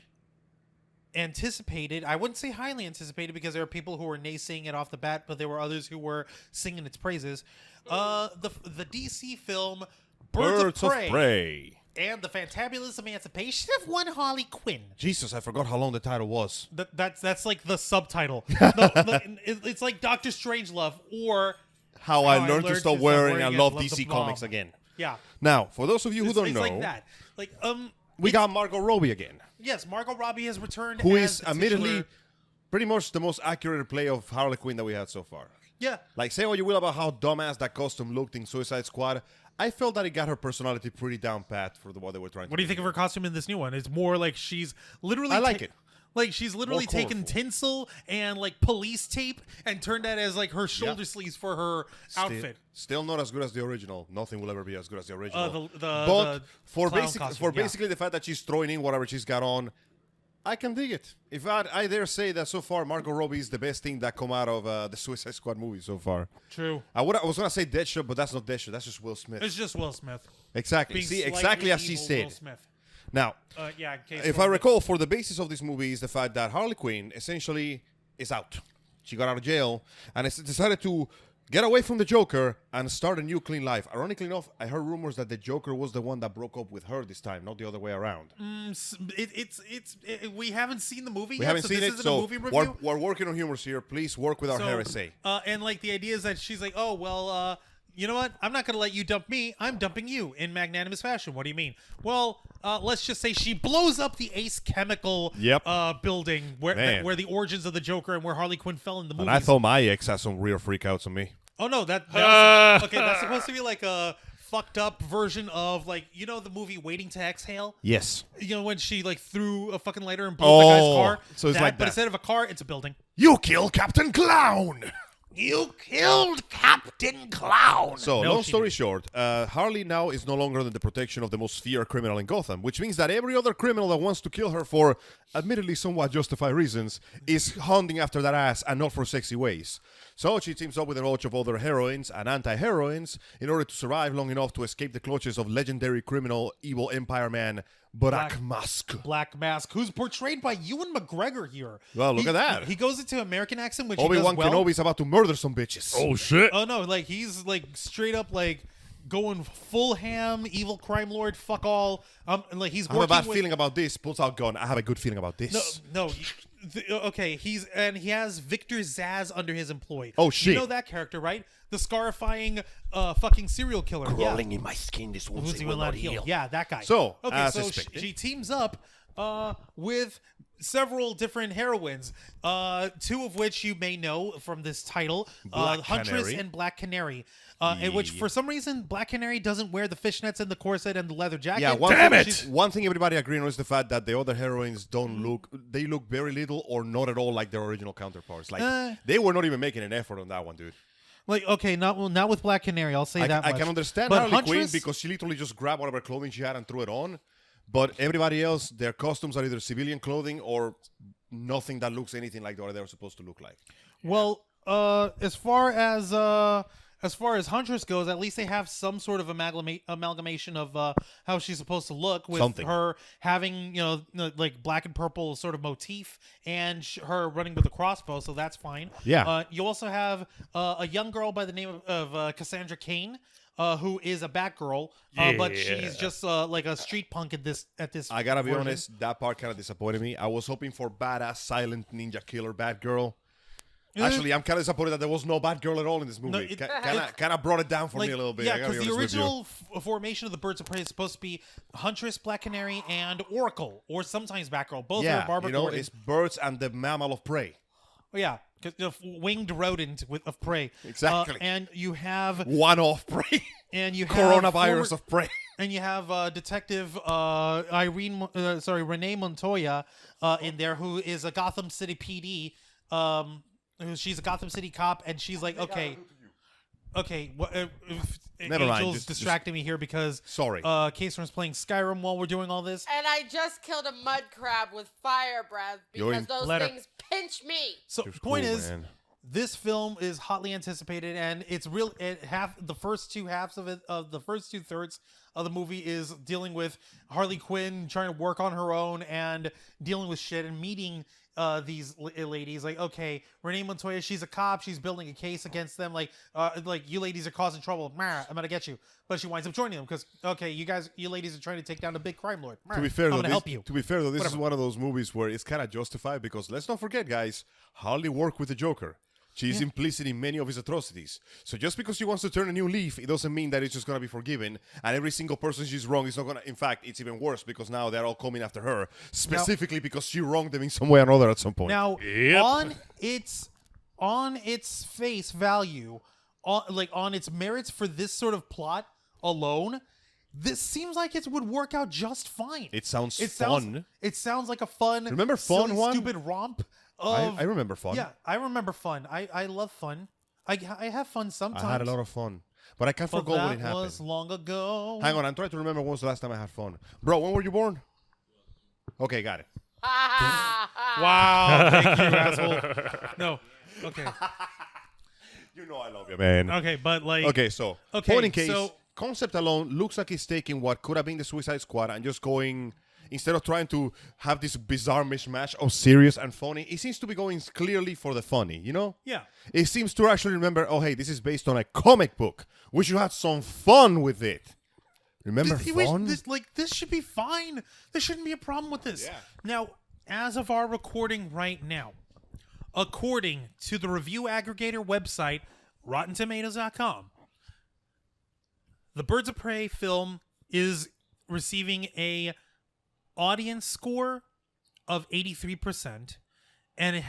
anticipated, I wouldn't say highly anticipated because there are people who were naysaying it off the bat, but there were others who were singing its praises. The DC film Birds of Prey and the Fantabulous Emancipation of One Harley Quinn. Jesus, I forgot how long the title was. That's like the subtitle. It's like Doctor Strangelove or How I Learned to Stop Wearing and Love DC Comics Again. Yeah. Now, for those of you who don't know, like that. Like we got Margot Robbie again. Yes, Margot Robbie has returned. Who is admittedly pretty much the most accurate play of Harley Quinn that we had so far. Yeah. Like, say what you will about how dumbass that costume looked in Suicide Squad. I felt that it got her personality pretty down pat for what they were trying to do. What do you think of her costume in this new one? It's more like she's literally... I like it. Like, she's literally taken tinsel and, like, police tape and turned that as, like, her shoulder sleeves for her outfit. Still not as good as the original. Nothing will ever be as good as the original. But for basically the fact that she's throwing in whatever she's got on, I can dig it. In fact, I dare say that so far, Margot Robbie is the best thing that come out of the Suicide Squad movie so far. True. I was going to say Deadshot, but that's not Deadshot. That's just Will Smith. It's just Will Smith. Exactly. See, exactly as she said. Will Smith. Now, if I recall, for the basis of this movie is the fact that Harley Quinn essentially is out. She got out of jail and decided to get away from the Joker and start a new clean life. Ironically enough, I heard rumors that the Joker was the one that broke up with her this time, not the other way around. We haven't seen the movie yet. We haven't seen it, so movie review. We're working on humors here. Please work with our heresy. And like the idea is that she's like, oh, well, you know what? I'm not going to let you dump me. I'm dumping you in magnanimous fashion. What do you mean? Well, let's just say she blows up the Ace Chemical building where the origins of the Joker and where Harley Quinn fell in the movie. And I thought my ex had some real freakouts on me. Oh, no. Okay, that's supposed to be like a fucked up version of, like, you know the movie Waiting to Exhale? Yes. You know when she, like, threw a fucking lighter and blew up the guy's car? So it's like that. But instead of a car, it's a building. You killed Captain Clown! You killed Captain Clown. So, long story short, Harley now is no longer under the protection of the most feared criminal in Gotham, which means that every other criminal that wants to kill her for admittedly somewhat justified reasons is hunting after that ass and not for sexy ways. So she teams up with a bunch of other heroines and anti-heroines in order to survive long enough to escape the clutches of legendary criminal evil empire man Black Mask, who's portrayed by Ewan McGregor here. Well, look at that. He goes into American accent, which Obi-Wan he does well. Kenobi's about to murder some bitches. Oh, shit. Oh, no, like, he's, like, straight up, like, going full ham, evil crime lord, fuck all. And, like, he's working I have a bad feeling about this. Pulls out gun. I have a good feeling about this. No. Okay, he has Victor Zsasz under his employ. Oh, shit. You know that character, right? The scarifying fucking serial killer. Crawling in my skin, this wounds will not heal. Yeah, that guy. So, she teams up with several different heroines, two of which you may know from this title, Huntress and Black Canary. In which, for some reason, Black Canary doesn't wear the fishnets and the corset and the leather jacket. Yeah, Damn it! One thing everybody agrees on is the fact that the other heroines look very little or not at all like their original counterparts. Like, they were not even making an effort on that one, dude. Like, okay, not with Black Canary, I'll say that much. I can understand Harley Quinn because she literally just grabbed whatever clothing she had and threw it on. But everybody else, their costumes are either civilian clothing or nothing that looks anything like what they're supposed to look like. Well, as far as Huntress goes, at least they have some sort of amalgamation of how she's supposed to look, with her having, like black and purple sort of motif, and her running with a crossbow, so that's fine. Yeah. You also have a young girl by the name of Cassandra Cain, who is a Batgirl, but she's just like a street punk at this. I gotta be honest, that part kind of disappointed me. I was hoping for badass silent ninja killer Batgirl. Actually, I'm kind of disappointed that there was no bad girl at all in this movie. Kind of brought it down for me a little bit. Yeah, because the original formation of the Birds of Prey is supposed to be Huntress, Black Canary, and Oracle, or sometimes Batgirl. Both are Barbara Gordon. It's birds and the mammal of prey. Oh, yeah, the winged rodent of prey. Exactly. And you have one-off prey. And you have coronavirus of prey. And you have Detective Renee Montoya in there, who is a Gotham City PD. She's a Gotham City cop, and she's like, okay. Never mind. Angel's distracting me here because sorry. KStorm's playing Skyrim while we're doing all this. And I just killed a mud crab with fire breath because those things pinch me. So point is, this film is hotly anticipated, and it's real. The first two halves of it, the first 2/3 of the movie, is dealing with Harley Quinn trying to work on her own and dealing with shit and meeting these ladies. Like, okay, Renee Montoya, she's a cop. She's building a case against them. Like you ladies are causing trouble. I'm gonna get you. But she winds up joining them because, okay, you ladies are trying to take down a big crime lord. To be fair, I'm gonna help you. To be fair, though, this is one of those movies where it's kind of justified because let's not forget, guys, Harley worked with the Joker. She's implicit in many of his atrocities. So just because she wants to turn a new leaf, it doesn't mean that it's just going to be forgiven. And every single person she's wronged is not going to... In fact, it's even worse because now they're all coming after her. Specifically because she wronged them in some way or another at some point. Now, on its face value, on its merits for this sort of plot alone, this seems like it would work out just fine. It sounds fun. It sounds like a fun, remember fun silly, one? Stupid romp. I remember fun. Yeah, I remember fun. I love fun. I have fun sometimes. I had a lot of fun. But I can't forget when it happened. That was long ago. Hang on, I'm trying to remember when was the last time I had fun. Bro, when were you born? Okay, got it. Wow, thank you, asshole. No, okay. You know I love you, man. Okay, but like... Okay, point in case, concept alone looks like he's taking what could have been the Suicide Squad and just going... Instead of trying to have this bizarre mishmash of serious and funny, it seems to be going clearly for the funny, you know? Yeah. It seems to actually remember, oh, hey, this is based on a comic book. We should have some fun with it. Remember fun? This should be fine. There shouldn't be a problem with this. Yeah. Now, as of our recording right now, according to the review aggregator website, RottenTomatoes.com, the Birds of Prey film is receiving a audience score of 83%, and it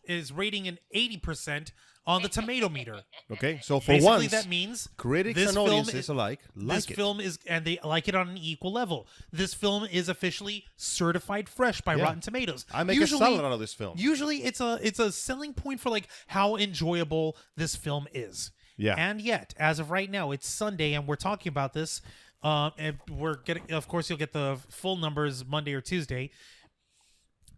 is rating an 80% on the tomato meter. Okay, so for Basically, once, that means critics and audiences alike this film is, and they like it on an equal level. This film is officially certified fresh by Rotten Tomatoes. I make a salad out of this film. Usually, it's a selling point for like how enjoyable this film is. Yeah, and yet, as of right now, it's Sunday, and we're talking about this. And we're getting, of course, you'll get the full numbers Monday or Tuesday.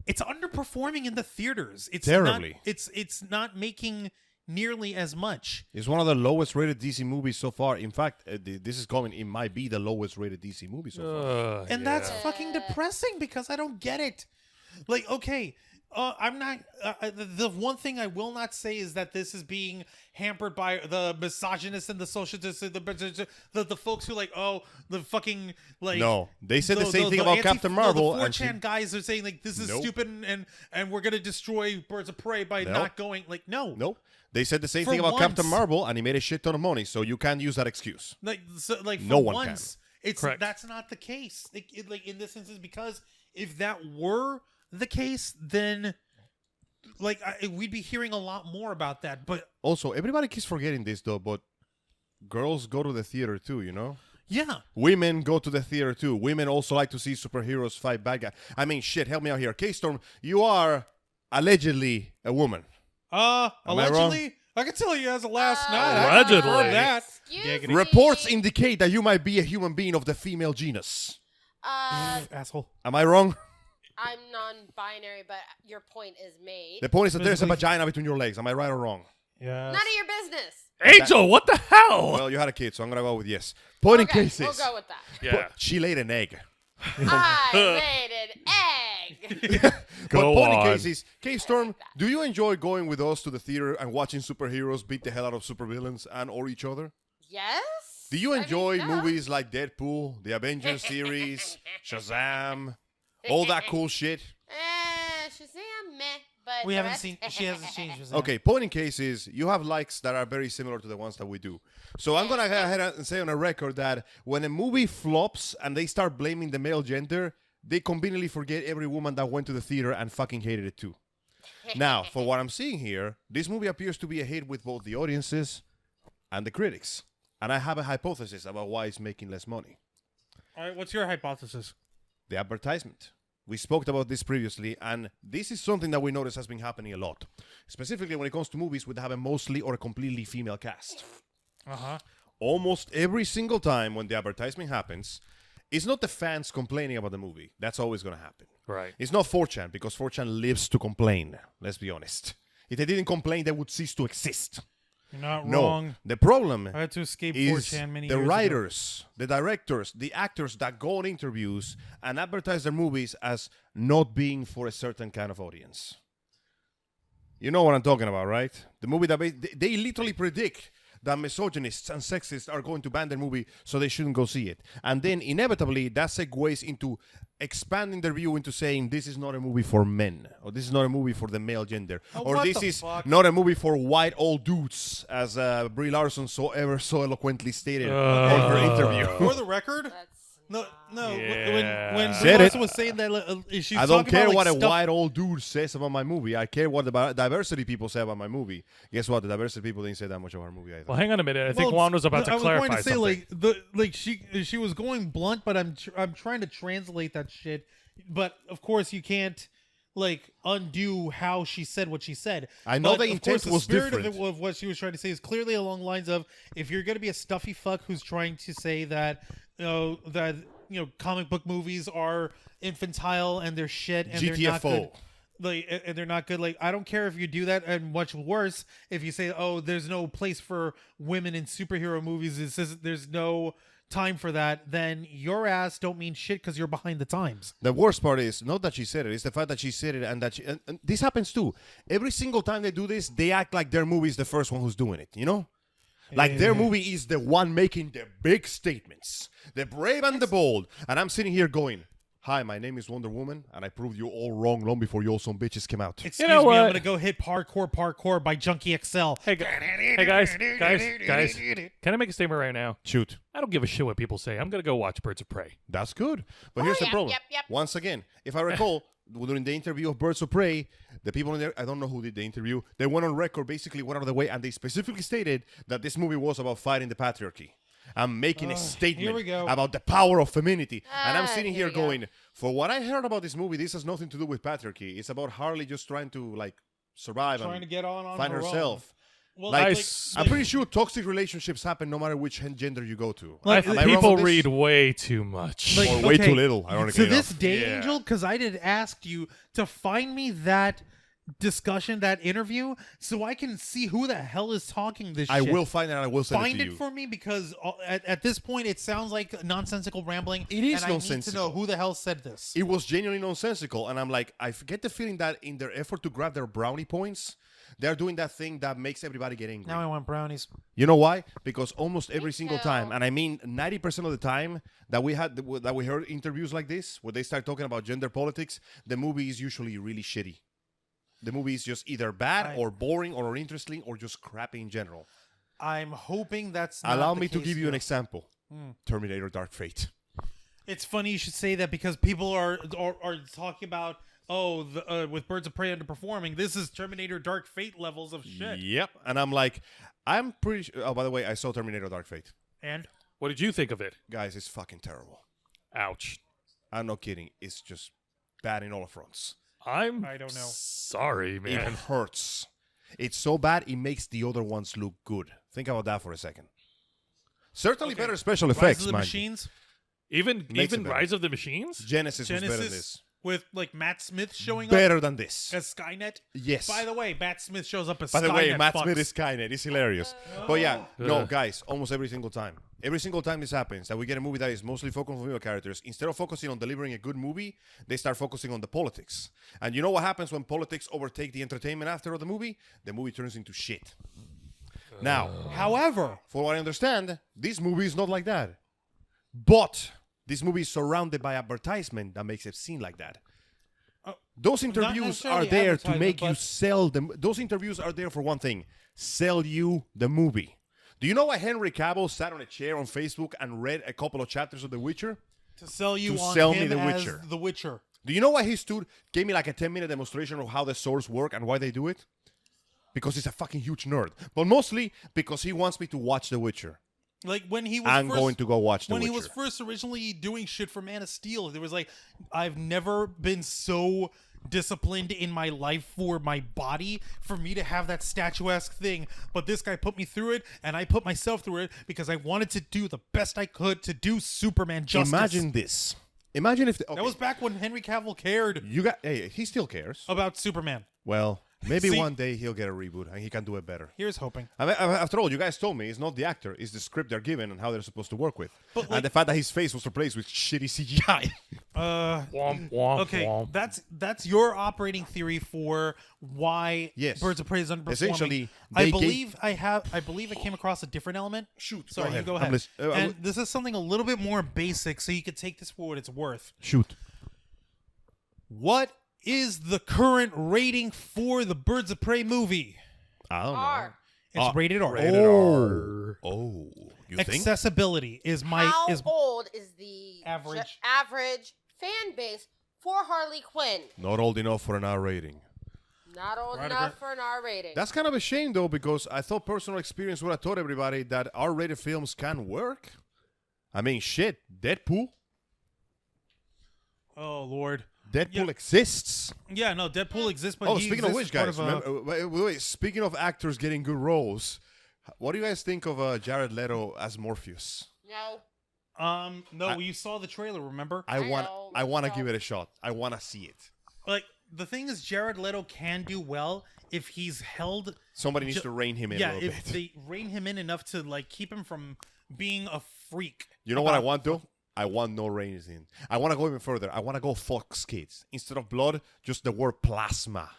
It's underperforming in the theaters. It's terribly. It's not making nearly as much. It's one of the lowest rated DC movies so far. In fact, this is coming. It might be the lowest rated DC movie so far. And that's fucking depressing because I don't get it. Like, okay. I'm not. The one thing I will not say is that this is being hampered by the misogynists and the socialists, the folks who the fucking like. No, they said the same thing about Captain Marvel. The 4chan guys are saying like this is stupid and we're gonna destroy Birds of Prey by not going like no. Nope. They said the same thing about Captain Marvel, and he made a shit ton of money, so you can't use that excuse. No one can. That's not the case. Like in this instance, because if that were the case, then we'd be hearing a lot more about that. But also, everybody keeps forgetting this though, but girls go to the theater too, you know? Yeah. Women go to the theater too. Women also like to see superheroes fight bad guys. I mean, shit, help me out here. KStorm, you are allegedly a woman. Allegedly? I can tell you as of last night. Allegedly. I heard that. Reports indicate that you might be a human being of the female genus. Asshole. Am I wrong? I'm non-binary, but your point is made. The point is that there's a vagina between your legs. Am I right or wrong? Yeah. None of your business. Angel, what the hell? Well, you had a kid, so I'm going to go with yes. Point in cases. We'll go with that. Yeah. She laid an egg. I laid an egg. But point in cases, KStorm, do you enjoy going with us to the theater and watching superheroes beat the hell out of supervillains and or each other? Yes. Do you enjoy movies like Deadpool, the Avengers series, Shazam, all that cool shit? Shazam, meh. But but We the haven't rest- seen. She hasn't changed. Her Okay, point in case is you have likes that are very similar to the ones that we do. So I'm gonna go ahead and say on a record that when a movie flops and they start blaming the male gender, they conveniently forget every woman that went to the theater and fucking hated it too. Now, for what I'm seeing here, this movie appears to be a hit with both the audiences and the critics. And I have a hypothesis about why it's making less money. All right, what's your hypothesis? The advertisement. We spoke about this previously, and this is something that we notice has been happening a lot. Specifically when it comes to movies with have a mostly or a completely female cast. Almost every single time when the advertisement happens, it's not the fans complaining about the movie. That's always going to happen. Right. It's not 4chan, because 4chan lives to complain. Let's be honest. If they didn't complain, they would cease to exist. You're not No, wrong. the problem I had to escape is 4chan many the years writers, the directors, the actors that go on interviews and advertise their movies as not being for a certain kind of audience. You know what I'm talking about, right? The movie that they literally predict that misogynists and sexists are going to ban their movie, so they shouldn't go see it. And then inevitably that segues into expanding their view into saying this is not a movie for men, or this is not a movie for the male gender, or what this the is fuck? not a movie for white old dudes, as Brie Larson so eloquently stated on her interview. For the record, That's no. Yeah. When Said Brie it. Larson was saying that, she's I don't talking care about, what like, a stuff- white old dude says about my movie. I care what the diversity people say about my movie. Guess what? The diversity people didn't say that much about our movie either. Well, hang on a minute. I think Well, Juan was about to I was clarify going to say, something. she was going blunt, but I'm trying to translate that shit. But of course, you can't undo how she said what she said. I know But, the of intent course, was the spirit different. of what she was trying to say is clearly along the lines of, if you're going to be a stuffy fuck who's trying to say that comic book movies are infantile and they're shit and they're not good. GTFO. And they're not good. I don't care if you do that, and much worse if you say, "Oh, there's no place for women in superhero movies. There's no time for that." Then your ass don't mean shit because you're behind the times. The worst part is not that she said it; it's the fact that she said it, and that and this happens too. Every single time they do this, they act like their movie is the first one who's doing it. You know, like their movie is the one making the big statements, the brave and the bold. And I'm sitting here going, "Hi, my name is Wonder Woman, and I proved you all wrong long before you all some bitches came out." Excuse know me, what? I'm gonna go hit Parkour by Junkie XL. Hey guys, can I make a statement right now? Shoot, I don't give a shit what people say. I'm gonna go watch Birds of Prey. that's good. But here's the yep, problem. yep. Once again, if I recall, during the interview of Birds of Prey, the people in there, I don't know who did the interview, they went on record, basically went out of the way, and they specifically stated that this movie was about fighting the patriarchy. I'm making a statement here we go. about the power of femininity. And I'm sitting here here we go. going, for what I heard about this movie, this has nothing to do with patriarchy. It's about Harley just trying to survive Trying and to get on find her own. herself. Well, I'm pretty sure toxic relationships happen no matter which gender you go to. Like, Am I wrong People on this? read way too much. Like, Or way okay, too little, ironically to this enough. day, Yeah. Angel, because I did ask you to find me that discussion, that interview, so I can see who the hell is talking this I shit. will find it and I will send Find it to it you. for me, because at this point it sounds like nonsensical rambling. It is and I need nonsensical. to know who the hell said this. It was genuinely nonsensical, and I'm like, I get the feeling that in their effort to grab their brownie points, they're doing that thing that makes everybody get angry. Now I want brownies. You know why? Because almost every single too. time, and I mean 90% of the time that we heard interviews like this, where they start talking about gender politics, the movie is usually really shitty. The movie is just either bad or boring or uninteresting or just crappy in general. I'm hoping that's not Allow the me to case give you an here. example. Terminator Dark Fate. It's funny you should say that, because people are talking about, with Birds of Prey underperforming, this is Terminator Dark Fate levels of shit. Yep. And I'm like, I'm pretty sure. Oh, by the way, I saw Terminator Dark Fate. And What did you think of it? Guys, it's fucking terrible. Ouch. I'm not kidding. It's just bad in all fronts. I don't know. Sorry, It man. hurts. It's so bad, it makes the other ones look good. Think about that for a second. Certainly better special Rise effects, of the man. Machines, Even Makes it even better. Rise of the Machines? Genesis was better than Genesis, this. with Matt Smith showing Better up than this. as Skynet. Yes. By the way, Matt Smith shows up as By Skynet. the way, Matt fucks. Smith is Skynet. It's hilarious. But yeah, no, guys, almost every single time. Every single time this happens, that we get a movie that is mostly focused on female characters, instead of focusing on delivering a good movie, they start focusing on the politics. And you know what happens when politics overtake the entertainment after the movie? The movie turns into shit. Now, However, for what I understand, this movie is not like that. But this movie is surrounded by advertisement that makes it seem like that. Those interviews are necessarily there to advertisement, make you but- sell them. Those interviews are there for one thing: sell you the movie. Do you know why Henry Cavill sat on a chair on Facebook and read a couple of chapters of The Witcher? To sell you To on sell him me The as Witcher. The Witcher. Do you know why he stood, gave me like a 10-minute demonstration of how the swords work and why they do it? Because he's a fucking huge nerd. But mostly because he wants me to watch The Witcher. Like when he was I'm first, going to go watch The when Witcher. he was first originally doing shit for Man of Steel, there was like, I've never been so disciplined in my life for my body for me to have that statuesque thing, but this guy put me through it and I put myself through it because I wanted to do the best I could to do Superman justice. Imagine this. Imagine if... That was back when Henry Cavill cared Hey, he still cares. about Superman. Well, maybe See? one day he'll get a reboot and he can do it better. Here's hoping. I mean, after all, you guys told me it's not the actor, it's the script they're given and how they're supposed to work with. But, like- and the fact that his face was replaced with shitty CGI. Womp, womp, Okay, womp. that's your operating theory for why Yes. Birds of Prey is underperforming. Essentially, I they believe I came across a different element. Shoot, Sorry, go you ahead. go I'm ahead. listening. And this is something a little bit more basic, so you could take this for what it's worth. Shoot. What is the current rating for the Birds of Prey movie? I don't know. R. It's rated R. Rated R. Oh, you think? Accessibility is my How is old is the Average. average fan base for Harley Quinn? Not old enough for an R rating. Not old Right, enough right. for an R rating. That's kind of a shame, though, because I thought personal experience would have taught everybody that R-rated films can work. I mean, shit, Deadpool. oh Lord. Deadpool exists. Yeah, no, Deadpool exists, but Oh, he speaking of exists which, as part guys, of a- wait, speaking of actors getting good roles, what do you guys think of Jared Leto as Morpheus? no. No, you saw the trailer, remember? I want to know. give it a shot. I want to see it. Like the thing is, Jared Leto can do well if he's held. Somebody needs to rein him in a Yeah, little if bit. they rein him in enough to like keep him from being a freak. You know what I want, though? I want no reins in. I want to go even further. I want to go Fox Kids. Instead of blood, just the word plasma.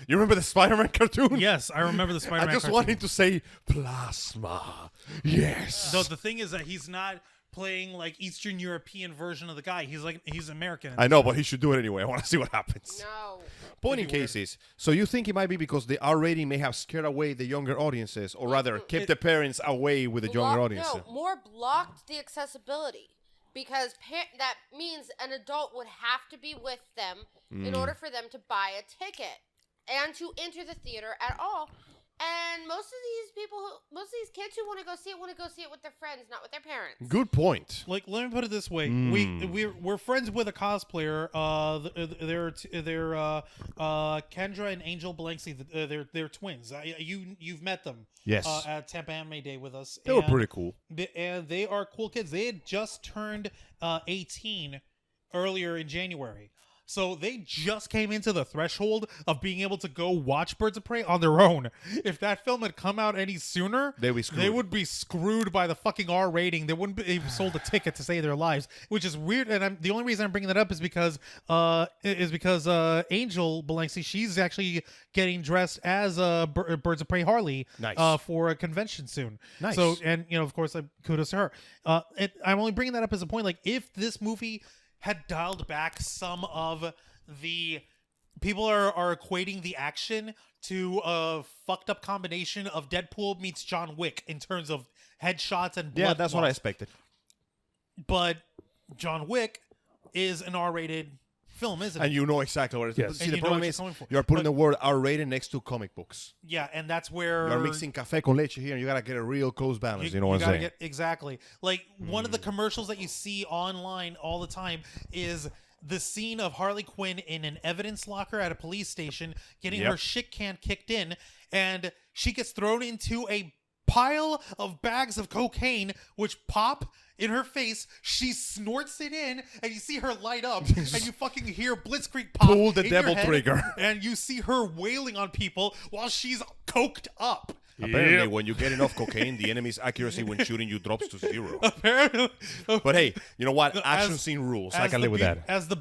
You remember the Spider-Man cartoon? Yes, I remember the Spider-Man. I just want him to say plasma. Yes. So the thing is that he's not playing like Eastern European version of the guy. He's American. I know, but he should do it anyway. I want to see what happens. No. Point in cases. So you think it might be because the R rating may have scared away the younger audiences, or rather kept the parents away with the younger audience? No, more blocked the accessibility. Because that means an adult would have to be with them in order for them to buy a ticket and to enter the theater at all. And most of these kids who want to go see it with their friends, not with their parents. Good point. Like, let me put it this way: we're friends with a cosplayer. They're Kendra and Angel Blanksy. They're twins. You've met them. Yes. At Tampa Anime Day with us. They were pretty cool. And they are cool kids. They had just turned 18 earlier in January. So they just came into the threshold of being able to go watch Birds of Prey on their own. If that film had come out any sooner, They'd be screwed. they would be screwed by the fucking R rating. They wouldn't be sold a ticket to save their lives, which is weird. And the only reason I'm bringing that up is because Angel Blanksy, she's actually getting dressed as Birds of Prey Harley Nice. for a convention soon. Nice. So, and of course, kudos to her. I'm only bringing that up as a point. Like, if this movie had dialed back some of the people are equating the action to a fucked up combination of Deadpool meets John Wick in terms of headshots and blood. Yeah, that's what I loss. expected. But John Wick is an R-rated film, isn't it? And you know exactly what it is. Yes. See, And the you know problem what is you're going for. you're putting But- the word R-rated next to comic books. Yeah, and that's where You're mixing café con leche here, and you got to get a real close balance. You know what I'm gotta saying? exactly. Like, one of the commercials that you see online all the time is the scene of Harley Quinn in an evidence locker at a police station getting Yep. her shit can kicked in, and she gets thrown into a pile of bags of cocaine which pop in her face. She snorts it in, and you see her light up, and you fucking hear Blitzkrieg pop. Pull the in your devil head, trigger. and you see her wailing on people while she's coked up. Apparently, Yep. when you get enough cocaine, the enemy's accuracy when shooting you drops to 0. Apparently, But hey, you know what? As- Action scene rules. I as can the live with that. As the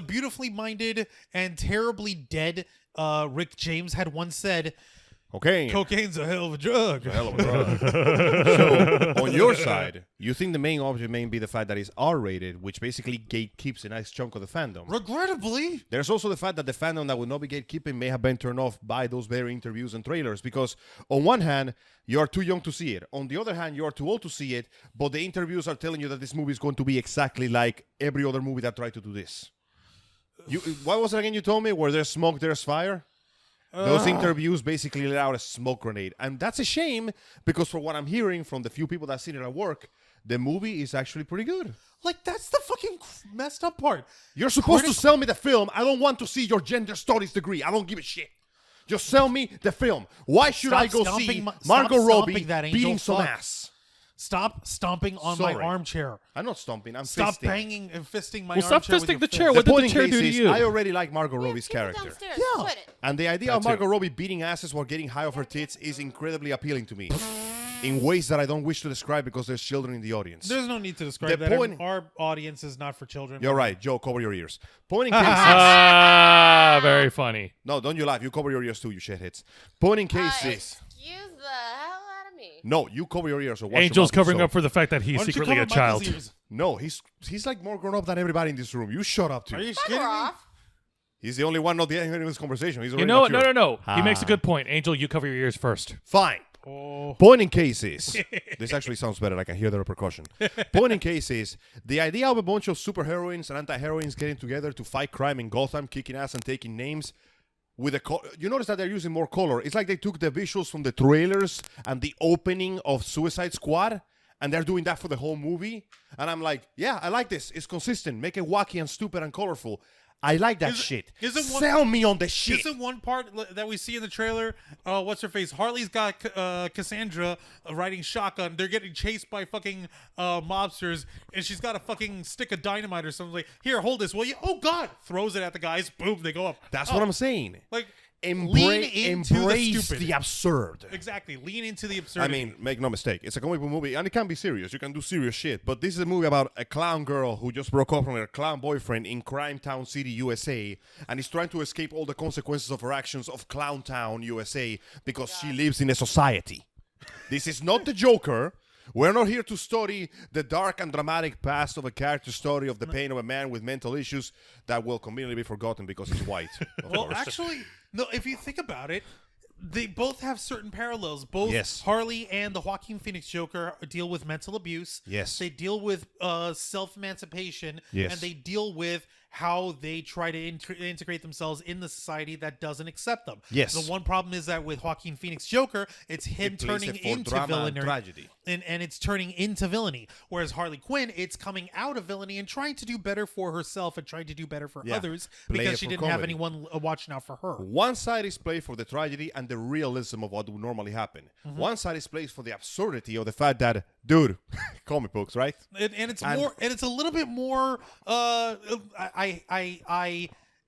beautifully minded and terribly dead Rick James had once said, Okay. cocaine's a hell of a drug. Hell of a drug. So, on your side, you think the main object may be the fact that it's R-rated, which basically gatekeeps a nice chunk of the fandom. Regrettably. There's also the fact that the fandom that would not be gatekeeping may have been turned off by those very interviews and trailers because on one hand, you are too young to see it. On the other hand, you are too old to see it, but the interviews are telling you that this movie is going to be exactly like every other movie that tried to do this. What was it again you told me? Where there's smoke, there's fire? Those interviews basically let out a smoke grenade. And that's a shame because for what I'm hearing from the few people that seen it at work, the movie is actually pretty good. Like, that's the fucking messed up part. You're supposed to sell me the film. I don't want to see your gender studies degree. I don't give a shit. Just sell me the film. Why should I go see Margot Robbie beating some ass? Stop stomping on my armchair. I'm not stomping. I'm Stop fisting. banging and fisting my Well, armchair. stop fisting the with chair. your What fist. did the chair do to you? I already like Margot Robbie's character. Downstairs. Yeah. Quit it. And the idea of Margot Robbie beating asses while getting high off her tits is incredibly appealing to me. In ways that I don't wish to describe because there's children in the audience. There's no need to describe The that. point- Our audience is not for children. You're right, Joe. Cover your ears. Point in cases. Very funny. No, don't you laugh. You cover your ears too, you shitheads. Point in cases. Excuse the hell out of me. No, you cover your ears or watch Angel's your mouth covering so. up for the fact that Why he's don't you secretly cover a Michael's child. ears? No, he's like more grown up than everybody in this room. You shut up too. Are you Fuck kidding me? off. He's the only one not getting in this conversation. He's You already know what? mature. No. He makes a good point. Angel, you cover your ears first. Fine. Oh. Point in cases. This actually sounds better. I can hear the repercussion. Point in cases. The idea of a bunch of superheroines and anti-heroines getting together to fight crime in Gotham, kicking ass and taking names with you notice that they're using more color. It's like they took the visuals from the trailers and the opening of Suicide Squad, and they're doing that for the whole movie. And I'm like, yeah, I like this. It's consistent. Make it wacky and stupid and colorful. I like that shit. Sell me on the shit. Isn't one part that we see in the trailer? What's her face? Harley's got Cassandra riding shotgun. They're getting chased by fucking mobsters, and she's got a fucking stick of dynamite or something. Like, here, hold this, will you? Oh God! Throws it at the guys. Boom! They go up. That's what I'm saying. Like, Embrace the stupid. the absurd. Exactly. Lean into the absurdity. I mean, make no mistake. It's a comic book movie, and it can be serious. You can do serious shit. But this is a movie about a clown girl who just broke up from her clown boyfriend in Crime Town City, USA, and is trying to escape all the consequences of her actions of Clown Town, USA, because she lives in a society. This is not the Joker. We're not here to study the dark and dramatic past of a character story of the pain of a man with mental issues that will conveniently be forgotten because he's white. well, actually, no. If you think about it, they both have certain parallels. Both Yes. Harley and the Joaquin Phoenix Joker deal with mental abuse. Yes. They deal with self-emancipation. Yes. And they deal with how they try to integrate themselves in the society that doesn't accept them. Yes. The one problem is that with Joaquin Phoenix Joker, it's him It plays turning it for into drama and villainy. tragedy. And it's turning into villainy. Whereas Harley Quinn, it's coming out of villainy and trying to do better for herself and trying to do better for Yeah. others Play because it she for didn't have comedy. anyone watching out for her. One side is played for the tragedy and the realism of what would normally happen. One side is played for the absurdity of the fact that, dude, comic books, right? And it's more, and it's a little bit more.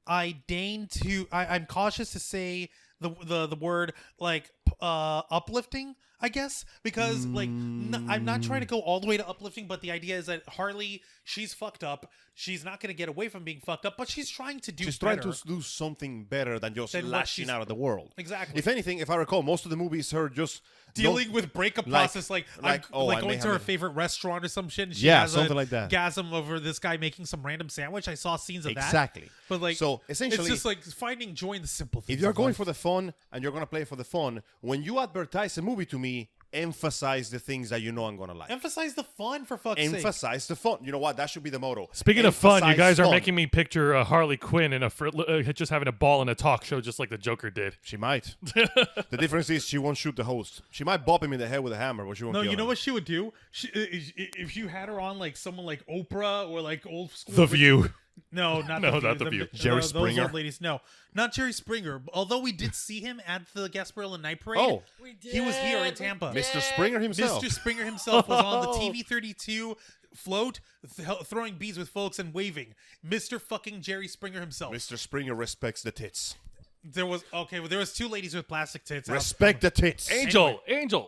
I'm cautious to say the word like uplifting, I guess, because like I'm not trying to go all the way to uplifting, but the idea is that Harley, she's fucked up. She's not going to get away from being fucked up, but she's trying to do. She's better. trying to do something better than just Than what lashing she's- out at the world. Exactly. If anything, if I recall, most of the movies her just dealing with breakup process, like I going may to have her a- favorite restaurant or some shit. And she Yeah, has something a like that. Gasm over this guy making some random sandwich. I saw scenes of that. Exactly. But like, So, essentially, it's just like finding joy in the simple things. If you're of going life. for the fun and you're going to play for the fun, when you advertise a movie to me, emphasize the things that you know I'm going to like. emphasize the fun, for fuck's sake. Emphasize the fun. You know what? That should be the motto. Speaking of fun, you Emphasize guys are fun. making me picture Harley Quinn in just having a ball in a talk show, just like the Joker did. She might. The difference is she won't shoot the host. She might bop him in the head with a hammer, but she won't No, kill you know him. what she would do? If you had her on like someone like Oprah or like old school. The View. No, not No, the not The View. Jerry those Springer? old ladies. No, not Jerry Springer. Although we did see him at the Gasparilla Night Parade. Oh. We did. He was here in Tampa. Mr. Springer himself. Mr. Springer himself was on the TV32 float, throwing beads with folks and waving. Mr. fucking Jerry Springer himself. Mr. Springer respects the tits. There was two ladies with plastic tits. Respect the tits. Angel,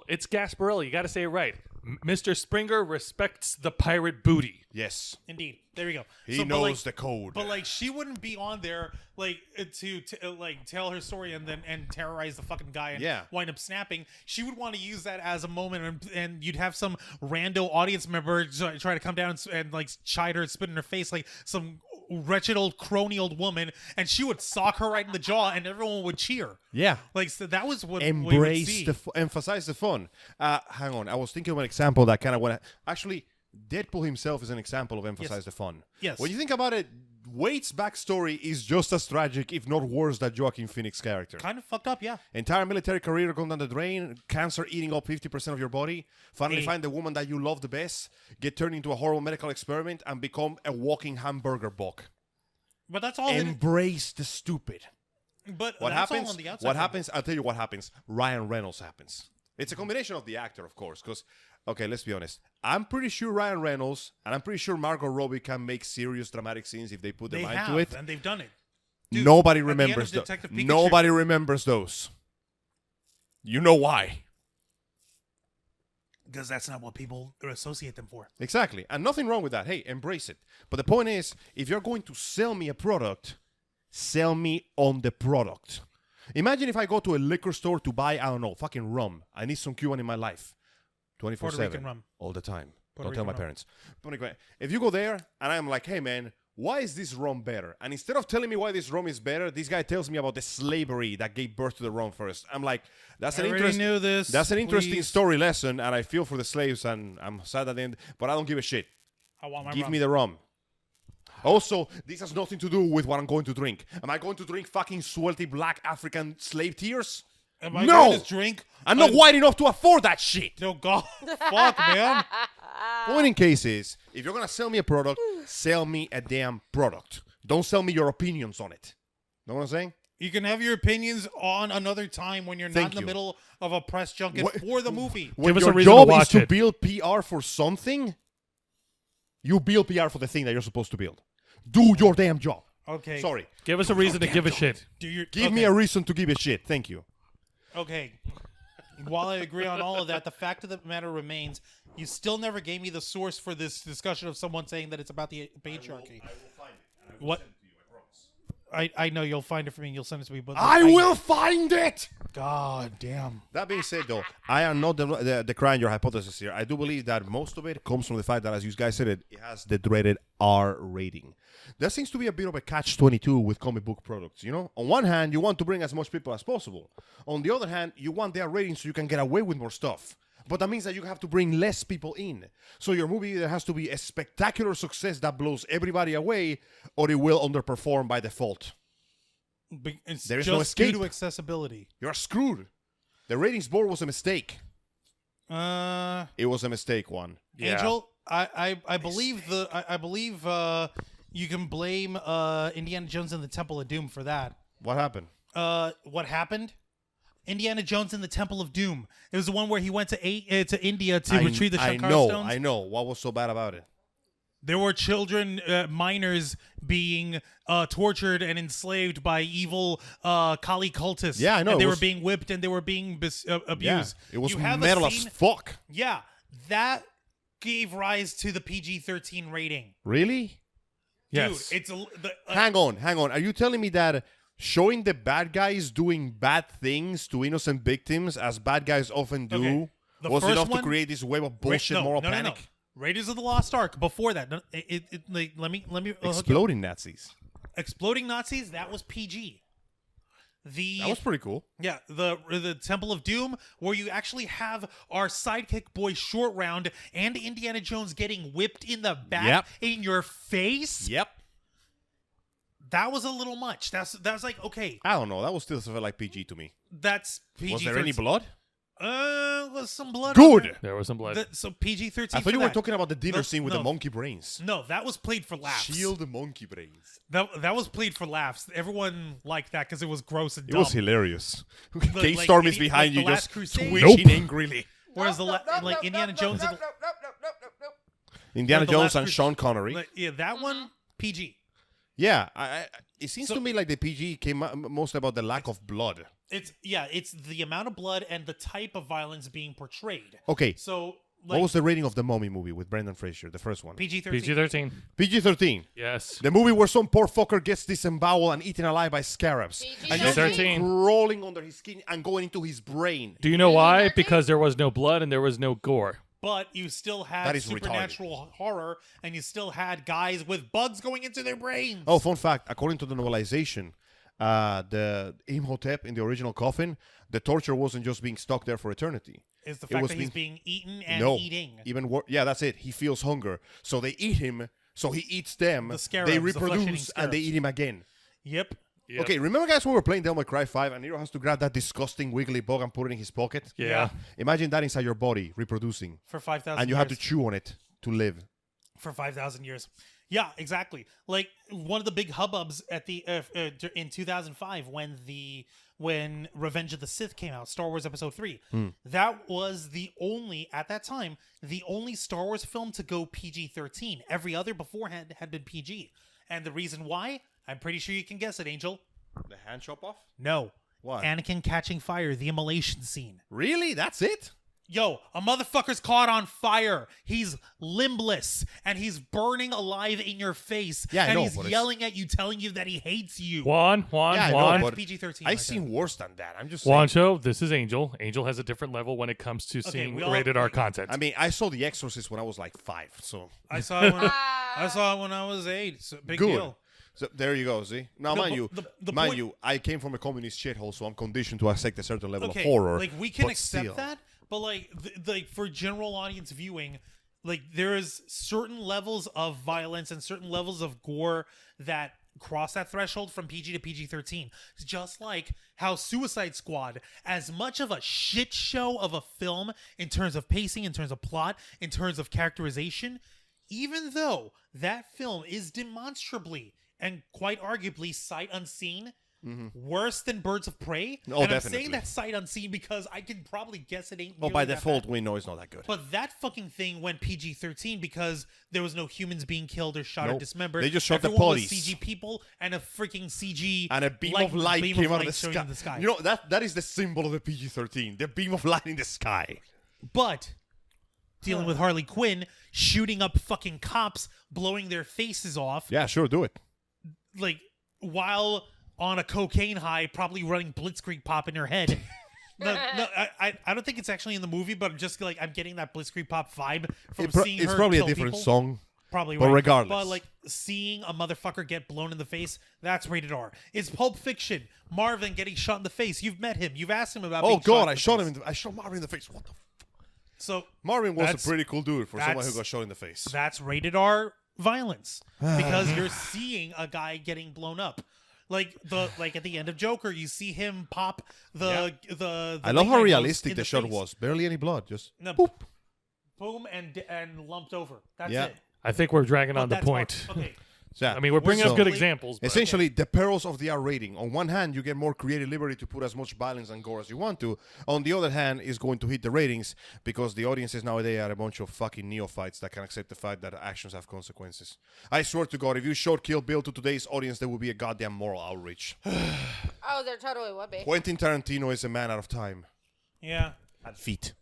it's Gasparilla. You got to say it right. Mr. Springer respects the pirate booty. Yes. Indeed. There you go. He knows the code. But like, she wouldn't be on there like to like tell her story and terrorize the fucking guy and wind up snapping. She would want to use that as a moment, and you'd have some rando audience member try to come down and like chide her and spit in her face like some wretched old crony old woman, and she would sock her right in the jaw, and everyone would cheer. Yeah. Like, so that was what embrace emphasize the fun. Hang on, I was thinking of an example that kind of went. Actually, Deadpool himself is an example of emphasize the fun. Yes. When you think about it, Wade's backstory is just as tragic, if not worse, than Joaquin Phoenix's character. Kind of fucked up, yeah. Entire military career gone down the drain, cancer eating up 50% of your body, finally find the woman that you love the best, get turned into a horrible medical experiment, and become a walking hamburger buck. But that's all. Embrace the stupid. But what that's happens? all on the outside. What happens? I'll tell you what happens. Ryan Reynolds happens. It's a combination of the actor, of course, because, okay, let's be honest. I'm pretty sure Ryan Reynolds and I'm pretty sure Margot Robbie can make serious dramatic scenes if they put their mind to it. And they've done it. Dude, nobody remembers those. Nobody remembers those. You know why? Because that's not what people associate them for. Exactly. And nothing wrong with that. Hey, embrace it. But the point is, if you're going to sell me a product, sell me on the product. Imagine if I go to a liquor store to buy, I don't know, fucking rum. I need some Cuban in my life. 24/7. Puerto Rican rum. All the time. Puerto Don't tell my Rican rum. parents. If you go there and I'm like, hey, man, why is this rum better? And instead of telling me why this rum is better, this guy tells me about the slavery that gave birth to the rum first. I'm like, that's an interesting story lesson, and I feel for the slaves, and I'm sad at the end, but I don't give a shit. I want my Give rum. me the rum. Also, this has nothing to do with what I'm going to drink. Am I going to drink fucking sweaty black African slave tears? Am I No! going to drink? I'm not white enough to afford that shit. No, God. Fuck, man. Point in case is, if you're going to sell me a product, sell me a damn product. Don't sell me your opinions on it. Know what I'm saying? You can have your opinions on another time when you're not in the middle of a press junket for the movie. When Give us your a reason to job is watch to it. build PR for something, you build PR for the thing that you're supposed to build. Do your damn job. Okay. Sorry. Give us a reason to give a shit. Give me a reason to give a shit. Thank you. Okay. While I agree on all of that, the fact of the matter remains, you still never gave me the source for this discussion of someone saying that it's about the patriarchy. I will find it. What? I know you'll find it for me and you'll send it to me. But I will find it! God damn. That being said, though, I am not decrying your hypothesis here. I do believe that most of it comes from the fact that, as you guys said it has the dreaded R rating. There seems to be a bit of a catch-22 with comic book products, you know? On one hand, you want to bring as much people as possible. On the other hand, you want their rating so you can get away with more stuff. But that means that you have to bring less people in. So your movie either has to be a spectacular success that blows everybody away, or it will underperform by default. It's there is just no escape. due to accessibility. You're screwed. The ratings board was a mistake. It was a mistake, Juan. Yeah. Angel, I believe you can blame Indiana Jones and the Temple of Doom for that. What happened? What happened? Indiana Jones and the Temple of Doom. It was the one where he went to India to retrieve the Shankara stones. I know. What was so bad about it? There were children, minors, being tortured and enslaved by evil Kali cultists. Yeah, I know. And they were being whipped and they were being abused. Yeah, it was You have a metal as scene- fuck. Yeah, that gave rise to the PG-13 rating. Really? Yes. Dude, it's Hang on. Are you telling me that showing the bad guys doing bad things to innocent victims, as bad guys often do, Okay. The was first enough to one- create this wave of bullshit moral panic? No. Raiders of the Lost Ark. Before that, let me Exploding Nazis. Exploding Nazis. That was PG. That was pretty cool. Yeah, the Temple of Doom, where you actually have our sidekick boy Short Round and Indiana Jones getting whipped in the back in your face. Yep. That was a little much. That was like, okay, I don't know. That was still something like PG to me. that's PG. Was there any blood? Was some blood. Good. There was some blood. So PG-13. I thought you for were that. talking about the dinner No, scene with no. the monkey brains. No, that was played for laughs. Shield the monkey brains. That was played for laughs. Everyone liked that because it was gross and It dumb. was hilarious. Like, KStorm is behind like you The Last just Crusade. twitching angrily. Whereas Indiana Jones and Indiana Like The Jones Last and Crusade. Sean Connery. that one PG. Yeah, it seems to me like the PG came mostly about the lack of blood. It's the amount of blood and the type of violence being portrayed. Okay, So What was the rating of the Mummy movie with Brendan Fraser, the first one? PG-13. PG-13. PG-13. Yes. The movie where some poor fucker gets disemboweled and eaten alive by scarabs. And just PG-13. crawling under his skin and going into his brain. Do you know why? Because there was no blood and there was no gore. But you still That had is supernatural horror, and you still had guys with bugs going into their brains. Oh, fun fact. According to the novelization, the Imhotep in the original coffin, the torture wasn't just being stuck there for eternity. Is the fact that he's being eaten and eating. Even worse. Yeah, that's it. He feels hunger. So they eat him. So he eats them. The scarabs, they the flesh-eating reproduce and they scarabs. eat him again. Yep. Yep. Okay, remember guys when we were playing Devil May Cry 5 and Nero has to grab that disgusting wiggly bug and put it in his pocket? Yeah. Imagine that inside your body, reproducing. For 5,000 years. And you have to chew on it to live. For 5,000 years. Yeah, exactly. Like, one of the big hubbubs at the in 2005 when Revenge of the Sith came out, Star Wars Episode 3. That was at that time, the only Star Wars film to go PG-13. Every other beforehand had been PG. And the reason why? I'm pretty sure you can guess it, Angel. The hand chop off? No. What? Anakin catching fire, the immolation scene. Really? That's it? Yo, a motherfucker's caught on fire. He's limbless, and he's burning alive in your face. Yeah, I and know, he's but it's- yelling at you, telling you that he hates you. Juan, Yeah, I know, Juan. but PG-13 I've right seen there. worse than that. I'm just Juan, saying. show, this is Angel. Angel has a different level when it comes to seeing we all- rated R content. I mean, I saw The Exorcist when I was like 5, so I saw it when I was 8. So big good. deal. So there you go, see? Now, No, mind but you, the point- I came from a communist shithole, so I'm conditioned to accept a certain level Okay, of horror. like we can but accept still. that, but like for general audience viewing, like there is certain levels of violence and certain levels of gore that cross that threshold from PG to PG-13. It's just like how Suicide Squad, as much of a shit show of a film in terms of pacing, in terms of plot, in terms of characterization, even though that film is demonstrably and quite arguably sight unseen, worse than Birds of Prey. Oh, and I'm definitely. saying that sight unseen because I can probably guess it ain't. Oh, by nearly that default, bad. we know it's not that good. But that fucking thing went PG-13 because there was no humans being killed or shot or Nope. dismembered. They just shot the Everyone was bodies. CG people and a freaking CG And a beam of light came out of the showing sky. in the sky. You know, that is the symbol of the PG-13. The beam of light in the sky. But dealing with Harley Quinn, shooting up fucking cops, blowing their faces off, Yeah, sure, do it. like while on a cocaine high, probably running Blitzkrieg pop in her head. No, I don't think it's actually in the movie, but I'm just like I'm getting that Blitzkrieg pop vibe from seeing her It's probably a kill different people. song. Probably But right. regardless. But like seeing a motherfucker get blown in the face, that's rated R. It's Pulp Fiction. Marvin getting shot in the face. You've met him. You've asked him about. Oh being God, in I the shot face. him. I shot Marvin in the face. What the? So Marvin was That's- a pretty cool dude for someone who that's- got shot in the face. that's rated R violence because you're seeing a guy getting blown up. Like at the end of Joker, you see him pop the I love how wingman realistic in the shot face. was. Barely any blood. Just No, boop. boom and lumped over. That's Yeah. it. I think we're dragging But on the that's point. Okay. Yeah. I mean, we're bringing So- up good examples. But Essentially, the perils of the R rating. On one hand, you get more creative liberty to put as much violence and gore as you want to. On the other hand, it's going to hit the ratings because the audiences nowadays are a bunch of fucking neophytes that can accept the fact that actions have consequences. I swear to God, if you showed Kill Bill to today's audience, there would be a goddamn moral outrage. Oh, there totally would be. Quentin Tarantino is a man out of time. Yeah. At feet.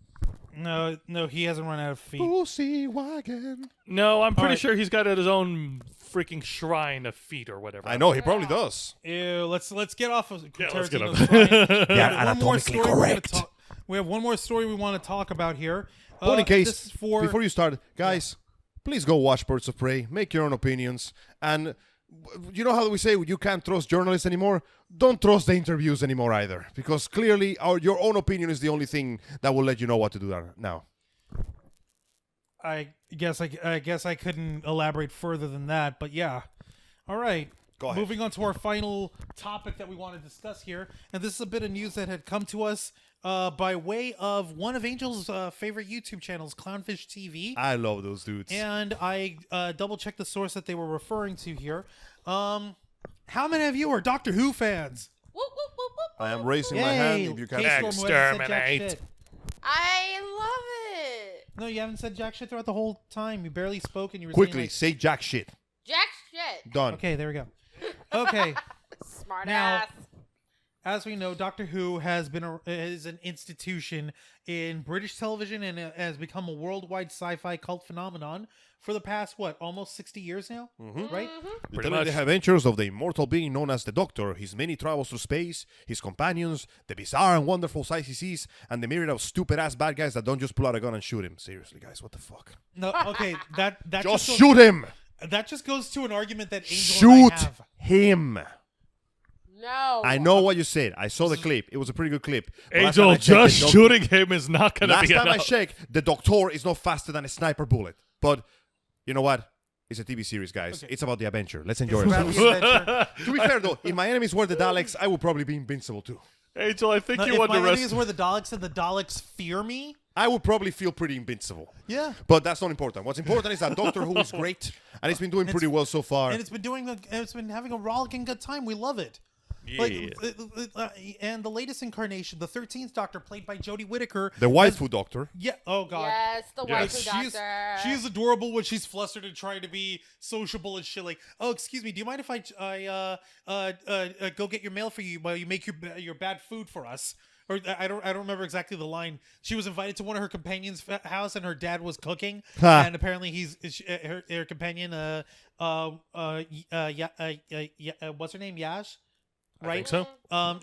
No, he hasn't run out of feet. Pussy wagon. no, I'm pretty right. sure he's got his own freaking shrine of feet or whatever. I know, he probably does. Ew, let's get off of Yeah, let's get Tarantino's off. shrine. Yeah, One more anatomically story correct. we have one more story we want to talk about here. But in This case, is for before you start, guys, please go watch Birds of Prey, make your own opinions, and you know how we say you can't trust journalists anymore? Don't trust the interviews anymore either, because clearly your own opinion is the only thing that will let you know what to do there now. I guess I couldn't elaborate further than that, but yeah. All right. Go ahead. Moving on to our final topic that we want to discuss here, and this is a bit of news that had come to us by way of one of Angel's favorite YouTube channels, Clownfish TV. I love those dudes. And I double-checked the source that they were referring to here. How many of you are Doctor Who fans? Whoop, whoop, whoop, whoop, I am whoop. raising my hand if you can. KStorm, who hasn't said jack Exterminate. shit. I love it. No, you haven't said jack shit throughout the whole time. You barely spoke, and you were Quickly, saying, say jack shit. Jack shit. Done. like, okay, there we go. Okay, Smart Now- ass. as we know, Doctor Who is an institution in British television and has become a worldwide sci-fi cult phenomenon for the past almost 60 years now, right? Pretty much. The adventures of the immortal being known as the Doctor, his many travels through space, his companions, the bizarre and wonderful sights he sees, and the myriad of stupid-ass bad guys that don't just pull out a gun and shoot him. Seriously, guys, what the fuck? No, okay, that Just shoot him! That just goes to an argument that Angel Shoot and I have. him! No. I know what you said. I saw the clip. It was a pretty good clip. But last Angel, time I checked, just the doc- shooting him is not going to Last be time I enough. checked, the Doctor is not faster than a sniper bullet. But you know what? It's a TV series, guys. Okay. It's about the adventure. Let's enjoy It's about ourselves. the adventure. To be fair, though, if my enemies were the Daleks, I would probably be invincible, too. Angel, I think No, you if my enemies underestimate. were the Daleks and the Daleks fear me, I would probably feel pretty invincible. yeah. But that's not important. What's important is that Doctor Who is great, and it's been doing pretty well so far. And it's been having a rollicking good time. We love it. Yeah. And the latest incarnation, the 13th Doctor, played by Jodie Whittaker. The waifu Doctor. Yeah. Oh God. Yes, the Yes. waifu doctor. She's adorable when she's flustered and trying to be sociable and shit. Like, oh, excuse me, do you mind if I go get your mail for you while you make your bad food for us? Or I don't remember exactly the line. She was invited to one of her companions' house and her dad was cooking, Ha. and apparently her companion what's her name, Yash? Right. think so.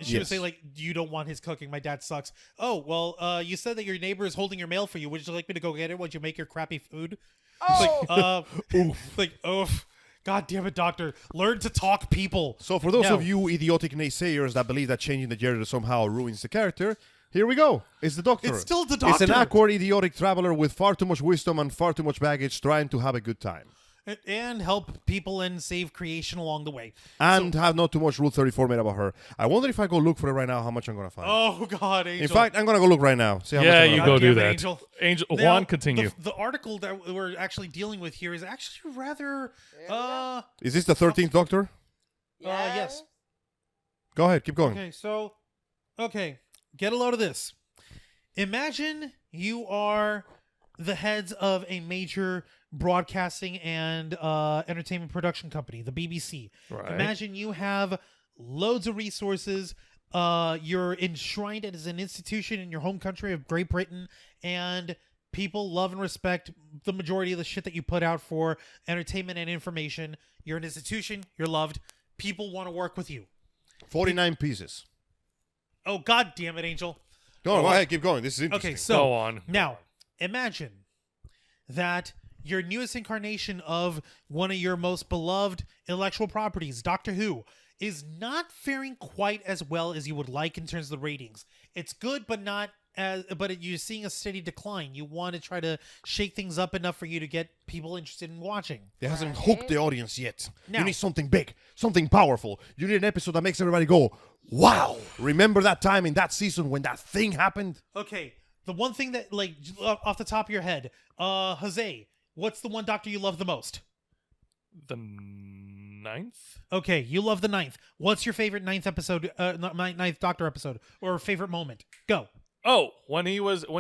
She would Yes. say like, "You don't want his cooking. My dad sucks." Oh well, you said that your neighbor is holding your mail for you. Would you like me to go get it? Would you make your crappy food? Oh, Oof. God damn it, Doctor! Learn to talk, people. So for those No. of you idiotic naysayers that believe that changing the gender somehow ruins the character, here we go. It's the Doctor. It's still the It's an Doctor. awkward, idiotic traveler with far too much wisdom and far too much baggage trying to have a good time. And help people and save creation along the way. And have not too much Rule 34 made about her. I wonder if I go look for it right now, how much I'm going to find. Oh God, Angel. In fact, I'm going to go look right now. See how much Yeah, I'm you gonna go find. do damn it, that. Angel. Angel, Now, Juan, continue. The article that we're actually dealing with here is actually rather. Is this the 13th Doctor? Yes. Go ahead, keep going. Okay, get a load of this. Imagine you are the heads of a major broadcasting and entertainment production company, the BBC. Right. Imagine you have loads of resources. You're enshrined as an institution in your home country of Great Britain, and people love and respect the majority of the shit that you put out for entertainment and information. You're an institution. You're loved. People want to work with you. 49 pieces. Oh, God damn it, Angel. Go ahead, keep going. This is interesting. Okay, so Go on. now imagine that your newest incarnation of one of your most beloved intellectual properties, Doctor Who, is not faring quite as well as you would like in terms of the ratings. It's good, but not as. But you're seeing a steady decline. You want to try to shake things up enough for you to get people interested in watching. It hasn't hooked the audience yet. Now- You need something big, something powerful. You need an episode that makes everybody go, wow. Remember that time in that season when that thing happened? Okay, the one thing that, like, off the top of your head, Jose, what's the one Doctor you love the most? The 9th? Okay, you love the 9th. What's your favorite 9th episode, 9th Doctor episode, or favorite moment? Go. Oh, when he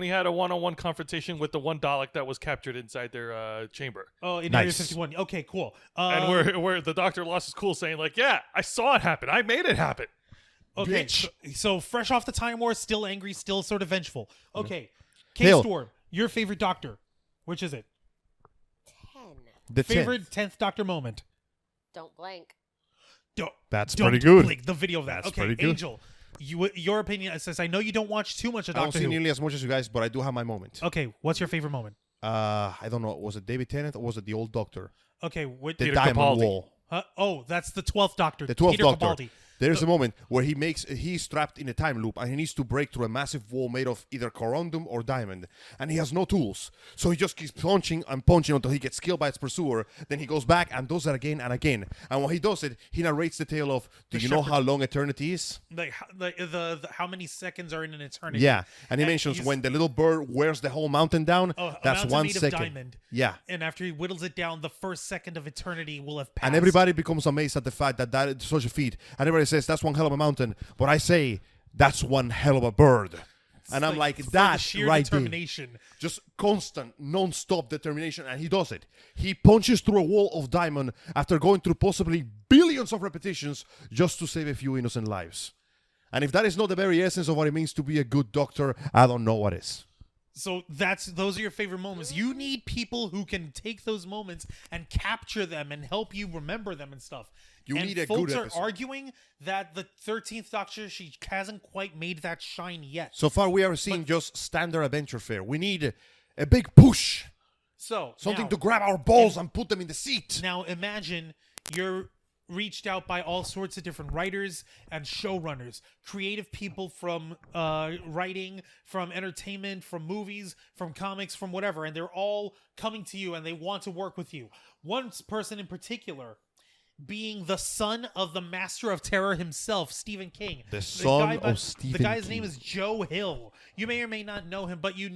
had a one-on-one confrontation with the one Dalek that was captured inside their chamber. Oh, in Nice. Area 51. Okay, cool. And where the Doctor lost his cool saying like, yeah, I saw it happen. I made it happen. Okay, Bitch. so fresh off the Time War, still angry, still sort of vengeful. Okay, Hail. KStorm, your favorite Doctor. Which is it? 10. The Favorite 10th Doctor moment. Don't blank. That's Don't pretty good. blink, the video of that. That's Okay, pretty good. Angel, your opinion, since I know you don't watch too much of I don't Doctor see Who. nearly as much as you guys, but I do have my moment. Okay, what's your favorite moment? I don't know. Was it David Tennant or was it the old Doctor? Okay, what? The Peter Diamond Capaldi. Wall. Oh, that's the 12th Doctor. The 12th Peter Doctor. Capaldi. There's a moment where he's trapped in a time loop and he needs to break through a massive wall made of either corundum or diamond. And he has no tools. So he just keeps punching and punching until he gets killed by its pursuer. Then he goes back and does that again and again. And when he does it, he narrates the tale of, do you know how long eternity is? Like the how many seconds are in an eternity? Yeah. And he And mentions he's- when the little bird wears the whole mountain down, a that's mountain 1 made of second. diamond. Yeah. And after he whittles it down, the first second of eternity will have passed. And everybody becomes amazed at the fact that that is such a feat. And everybody says, that's one hell of a mountain. But I say, that's one hell of a bird. And I'm like, for the that sheer right there. determination. Just constant, non-stop determination. And he does it. He punches through a wall of diamond after going through possibly billions of repetitions just to save a few innocent lives. And if that is not the very essence of what it means to be a good doctor, I don't know what is. So those are your favorite moments. You need people who can take those moments and capture them and help you remember them and stuff. You and need a folks good are episode. arguing that the 13th Doctor, she hasn't quite made that shine yet. So far, we are seeing just standard adventure fare. We need a big push. So Something now, to grab our balls and put them in the seat. Now imagine you're reached out by all sorts of different writers and showrunners, creative people from writing, from entertainment, from movies, from comics, from whatever, and they're all coming to you and they want to work with you. One person in particular being the son of the Master of Terror himself, Stephen King. The son of Stephen The guy's King. name is Joe Hill. You may or may not know him, but you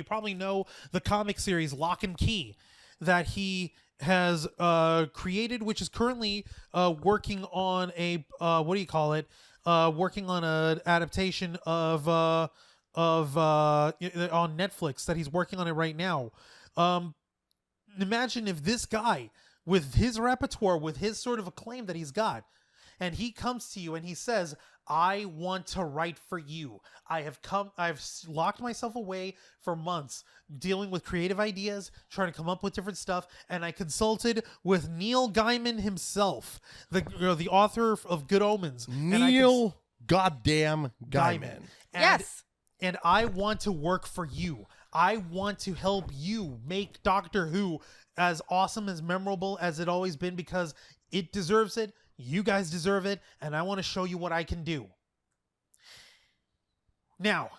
probably know the comic series Locke and Key that he has created, which is currently working on a working on an adaptation of on Netflix that he's working on it right now. Imagine if this guy, with his repertoire, with his sort of acclaim that he's got, and he comes to you and he says, I want to write for you. I've locked myself away for months dealing with creative ideas, trying to come up with different stuff, and I consulted with Neil Gaiman himself, the author of Good Omens. Neil goddamn Gaiman. Yes. And I want to work for you. I want to help you make Doctor Who as awesome, as memorable as it always been, because it deserves it. You guys deserve it, and I want to show you what I can do. Now,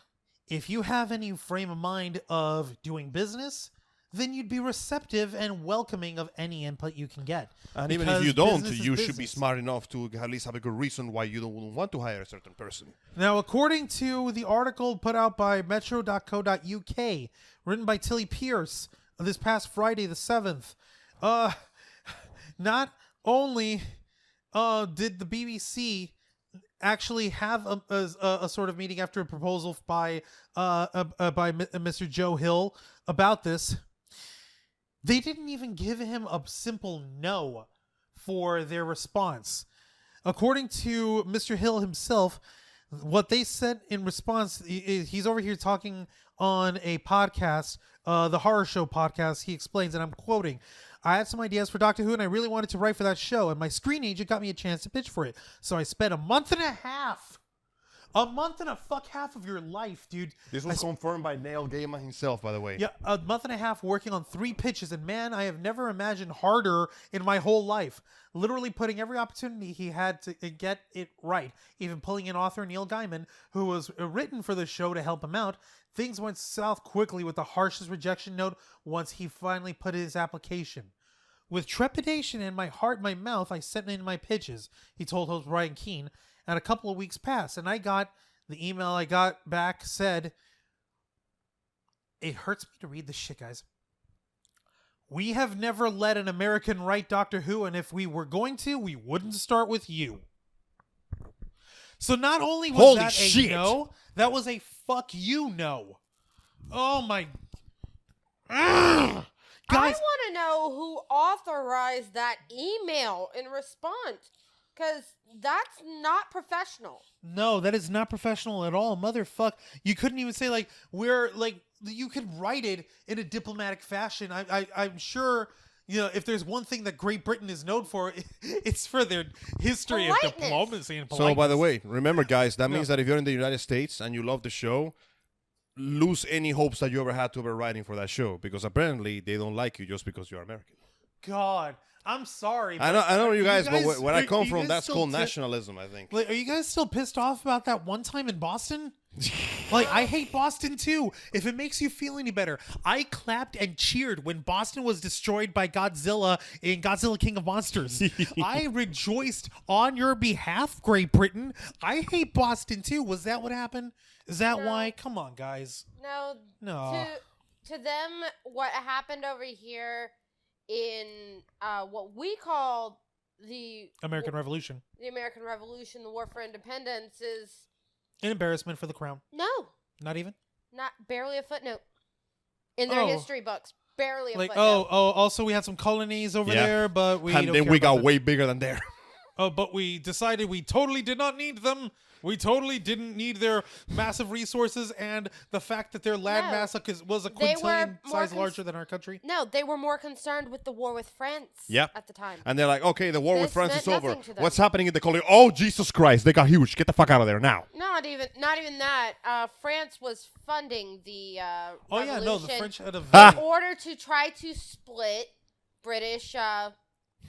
if you have any frame of mind of doing business, then you'd be receptive and welcoming of any input you can get. And even if you don't, you should be smart enough to at least have a good reason why you don't want to hire a certain person. Now, according to the article put out by metro.co.uk, written by Tilly Pierce this past Friday the 7th, not only did the BBC actually have a sort of meeting after a proposal by Mr. Joe Hill about this, they didn't even give him a simple no for their response. According to Mr. Hill himself, what they said in response, he's over here talking on a podcast, the Horror Show podcast. He explains, and I'm quoting, I had some ideas for Doctor Who, and I really wanted to write for that show, and my screen agent got me a chance to pitch for it. So I spent a month and a half of your life, dude. This was confirmed by Neil Gaiman himself, by the way. Yeah, a month and a half working on 3 pitches, and man, I have never imagined harder in my whole life. Literally putting every opportunity he had to get it right, even pulling in author Neil Gaiman, who was written for the show to help him out. Things went south quickly with the harshest rejection note once he finally put in his application. With trepidation in my heart and my mouth, I sent in my pitches, he told host Brian Keane, and a couple of weeks passed, and the email I got back said, it hurts me to read this shit, guys. We have never let an American write Doctor Who, and if we were going to, we wouldn't start with you. So not only was Holy that shit. a no, that was a fuck you no. Oh my... Ugh. I Guys, want to know who authorized that email in response, because that's not professional. no, that is not professional at all, motherfuck. You couldn't even say, like, you could write it in a diplomatic fashion. I'm sure, you know, if there's one thing that Great Britain is known for, it's for their history of Politeness. diplomacy and politeness. So, by the way, remember, guys, that means that if you're in the United States and you love the show, lose any hopes that you ever had to ever writing for that show, because apparently they don't like you just because you're American. God, I'm sorry. I know you guys, but where I come you from, guys that's still called nationalism, I think. Like, are you guys still pissed off about that one time in Boston? Like, I hate Boston too. If it makes you feel any better, I clapped and cheered when Boston was destroyed by Godzilla in Godzilla King of Monsters. I rejoiced on your behalf, Great Britain. I hate Boston too. Was that what happened? Is that why? Come on, guys. No. To them, what happened over here in what we call the American Revolution. The American Revolution, the War for Independence, is An embarrassment for the crown. no, Not even? not barely a footnote in their history books. Barely a Like, footnote. also we had some colonies over there, but we and don't then care we about got them. way bigger than there. but we decided we totally did not need them. We totally didn't need their massive resources, and the fact that their land mass was a quintillion size larger than our country. No, they were more concerned with the war with France at the time. And they're like, okay, the war with France is over. What's happening in the colony? Oh, Jesus Christ, they got huge. Get the fuck out of there now. Not even that. France was funding the revolution the French had a in order to try to split British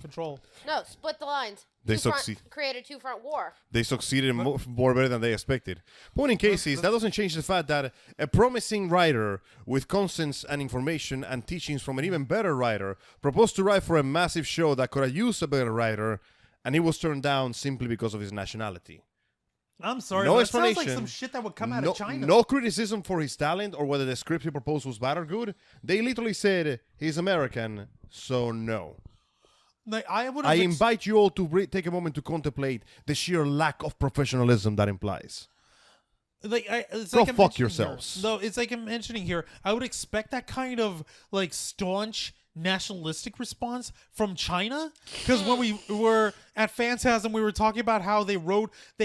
control. No, split the lines. They created a two-front war. They succeeded more better than they expected. Point in case is, that doesn't change the fact that a promising writer with consents and information and teachings from an even better writer proposed to write for a massive show that could have used a better writer, and he was turned down simply because of his nationality. I'm sorry, no that explanation. sounds like some shit that would come out of China. No criticism for his talent or whether the script he proposed was bad or good. They literally said, he's American, so no. Like, I invite you all to take a moment to contemplate the sheer lack of professionalism that implies. Go fuck yourselves. No, it's like I'm mentioning here. I would expect that kind of like staunch nationalistic response from China, because when we were at Phantasm, we were talking about how they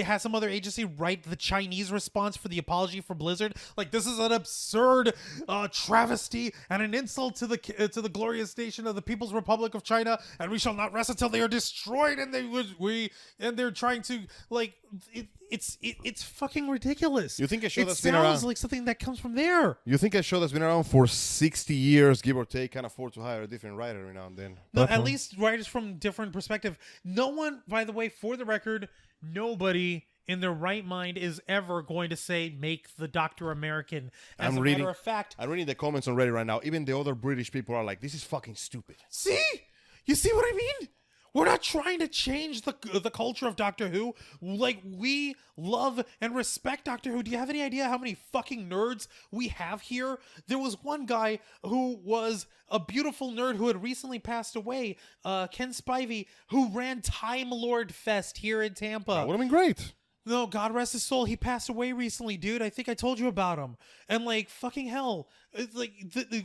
had some other agency write the Chinese response for the apology for Blizzard. Like, this is an absurd travesty and an insult to the glorious nation of the People's Republic of China, and we shall not rest until they are destroyed. And they're trying to like it's fucking ridiculous. You think a show that's been around sounds like something that comes from there? You think a show that's been around for 60 years, give or take, can afford to hire a different writer every now and then? No, at least writers from different perspective. No one, by the way, for the record, nobody in their right mind is ever going to say make the Doctor American. As a matter of fact, I'm reading the comments on Reddit right now. Even the other British people are like, this is fucking stupid. See? You see what I mean? We're not trying to change the culture of Doctor Who. Like, we love and respect Doctor Who. Do you have any idea how many fucking nerds we have here? There was one guy who was a beautiful nerd who had recently passed away, Ken Spivey, who ran Time Lord Fest here in Tampa. That would have been great. No, God rest his soul. He passed away recently, dude. I think I told you about him. And like, fucking hell, it's like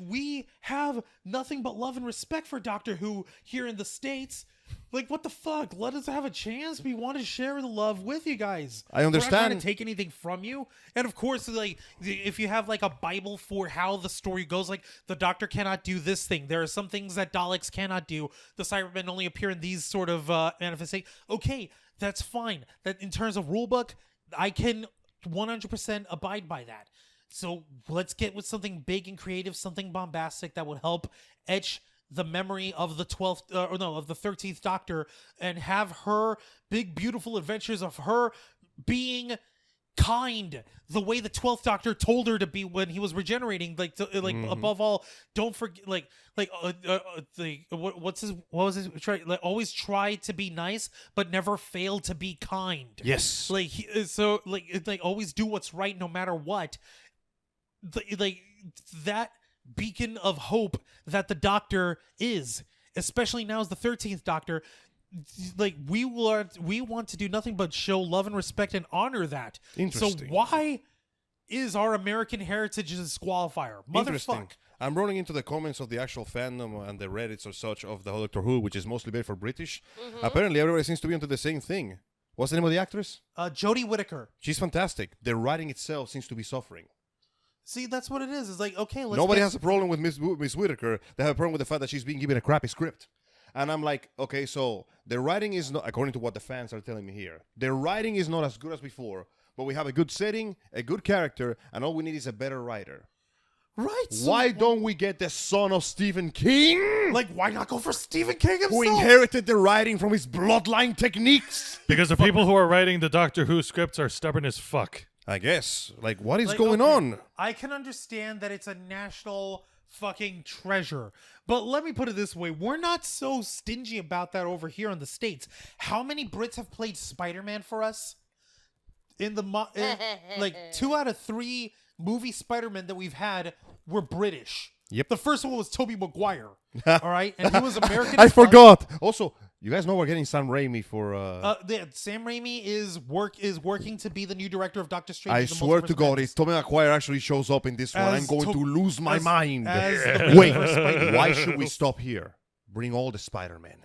we have nothing but love and respect for Doctor Who here in the States. Like, what the fuck? Let us have a chance. We want to share the love with you guys. I understand. We're not trying to take anything from you. And of course, like, if you have like a Bible for how the story goes, like the Doctor cannot do this thing. There are some things that Daleks cannot do. The Cybermen only appear in these sort of manifestations. Okay, that's fine. That in terms of rulebook, I can 100% abide by that. So let's get with something big and creative, something bombastic that would help etch the memory of the 13th Doctor, and have her big, beautiful adventures of her being kind the way the 12th Doctor told her to be when he was regenerating. Like, above all, don't forget, always try to be nice, but never fail to be kind. Yes. Always do what's right no matter what. That beacon of hope that the Doctor is, especially now as the 13th Doctor. Like, we want to do nothing but show love and respect and honor that. Interesting. So why is our American heritage a disqualifier? Interesting. I'm running into the comments of the actual fandom and the Reddits or such of the whole Doctor Who, which is mostly made for British. Mm-hmm. Apparently, everybody seems to be into the same thing. What's the name of the actress? Jodie Whittaker. She's fantastic. The writing itself seems to be suffering. See, that's what it is. It's like, okay, nobody has a problem with Miss Whittaker. They have a problem with the fact that she's being given a crappy script. And I'm like, okay, so the writing is not, according to what the fans are telling me here, the writing is not as good as before, but we have a good setting, a good character, and all we need is a better writer. Right. Why don't we get the son of Stephen King? Like, why not go for Stephen King himself? Who inherited the writing from his bloodline techniques? Because the people who are writing the Doctor Who scripts are stubborn as fuck. I guess. Like, what is going on? I can understand that it's a national fucking treasure. But let me put it this way. We're not so stingy about that over here in the States. How many Brits have played Spider-Man for us? Like 2 out of 3 movie Spider-Man that we've had were British. Yep. The first one was Tobey Maguire. All right? And he was American. I forgot. Also, you guys know we're getting Sam Raimi for... Sam Raimi is working to be the new director of Doctor Strange. I swear to God, if Tobey Maguire actually shows up in this one, I'm going to lose my mind. Wait, why should we stop here? Bring all the Spider-Men.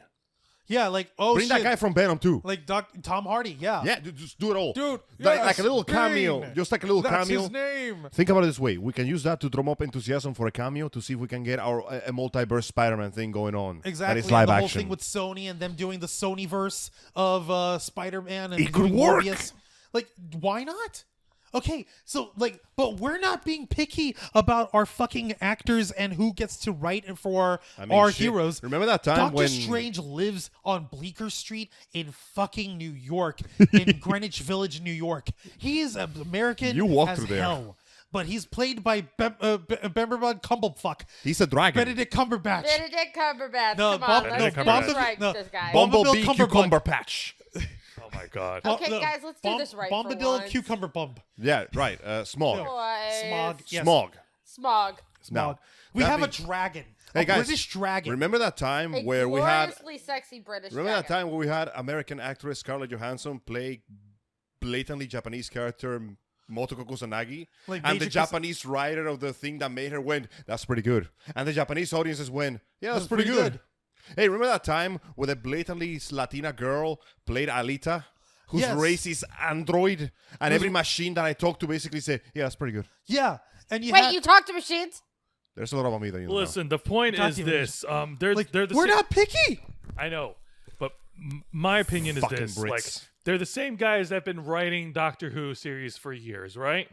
Yeah, like Bring that guy from Venom too. like Tom Hardy. Yeah, Yeah, just do it all. dude, Like a little Bane. cameo. Just like a little That's cameo. his name. Think about it this way. We can use that to drum up enthusiasm for a cameo to see if we can get our a multiverse Spider-Man thing going on. Exactly. That is live and the whole action. thing with Sony and them doing the Sony-verse of Spider-Man and It could doing work. Morbius. Like, why not? Okay, so like, but we're not being picky about our fucking actors and who gets to write for our shit. heroes. Remember that time Doctor when Strange lives on Bleecker Street in fucking New York, in Greenwich Village, New York. He is American You walk as through there. hell. But he's played by Bemberman Cumblefuck. he's a dragon. Benedict Cumberbatch. Benedict Cumberbatch. No, Come on, Benedict let's do this Cumberbatch. right, No, this guy. Bumblebee Cumberbund. Cucumber Patch. Oh my god. Okay, guys, let's do this right for Bombadil once. Cucumber Bump. Yeah, right. Smog. Boys. Smog. Yes. Smog. Smog. Now, We that have a being- dragon. Hey a guys, British dragon. remember that time A where we had gloriously sexy British remember that dragon. time where we had American actress Scarlett Johansson play blatantly Japanese character Motoko Kusanagi, Like and the Major Japanese writer of the thing that made her went, "That's pretty good," and the Japanese audiences went, "Yeah, that's pretty good." Hey, remember that time where the blatantly Latina girl played Alita, whose Yes. race is android, and every machine that I talk to basically say, "Yeah, that's pretty good." Yeah, and you Wait, had, you talk to machines? There's a lot about me that you don't know. Listen, the point God is damn it. this. They're like the we're same- not picky. I know, but my opinion is Fucking this: Brits. like, they're the same guys that have been writing Doctor Who series for years, right?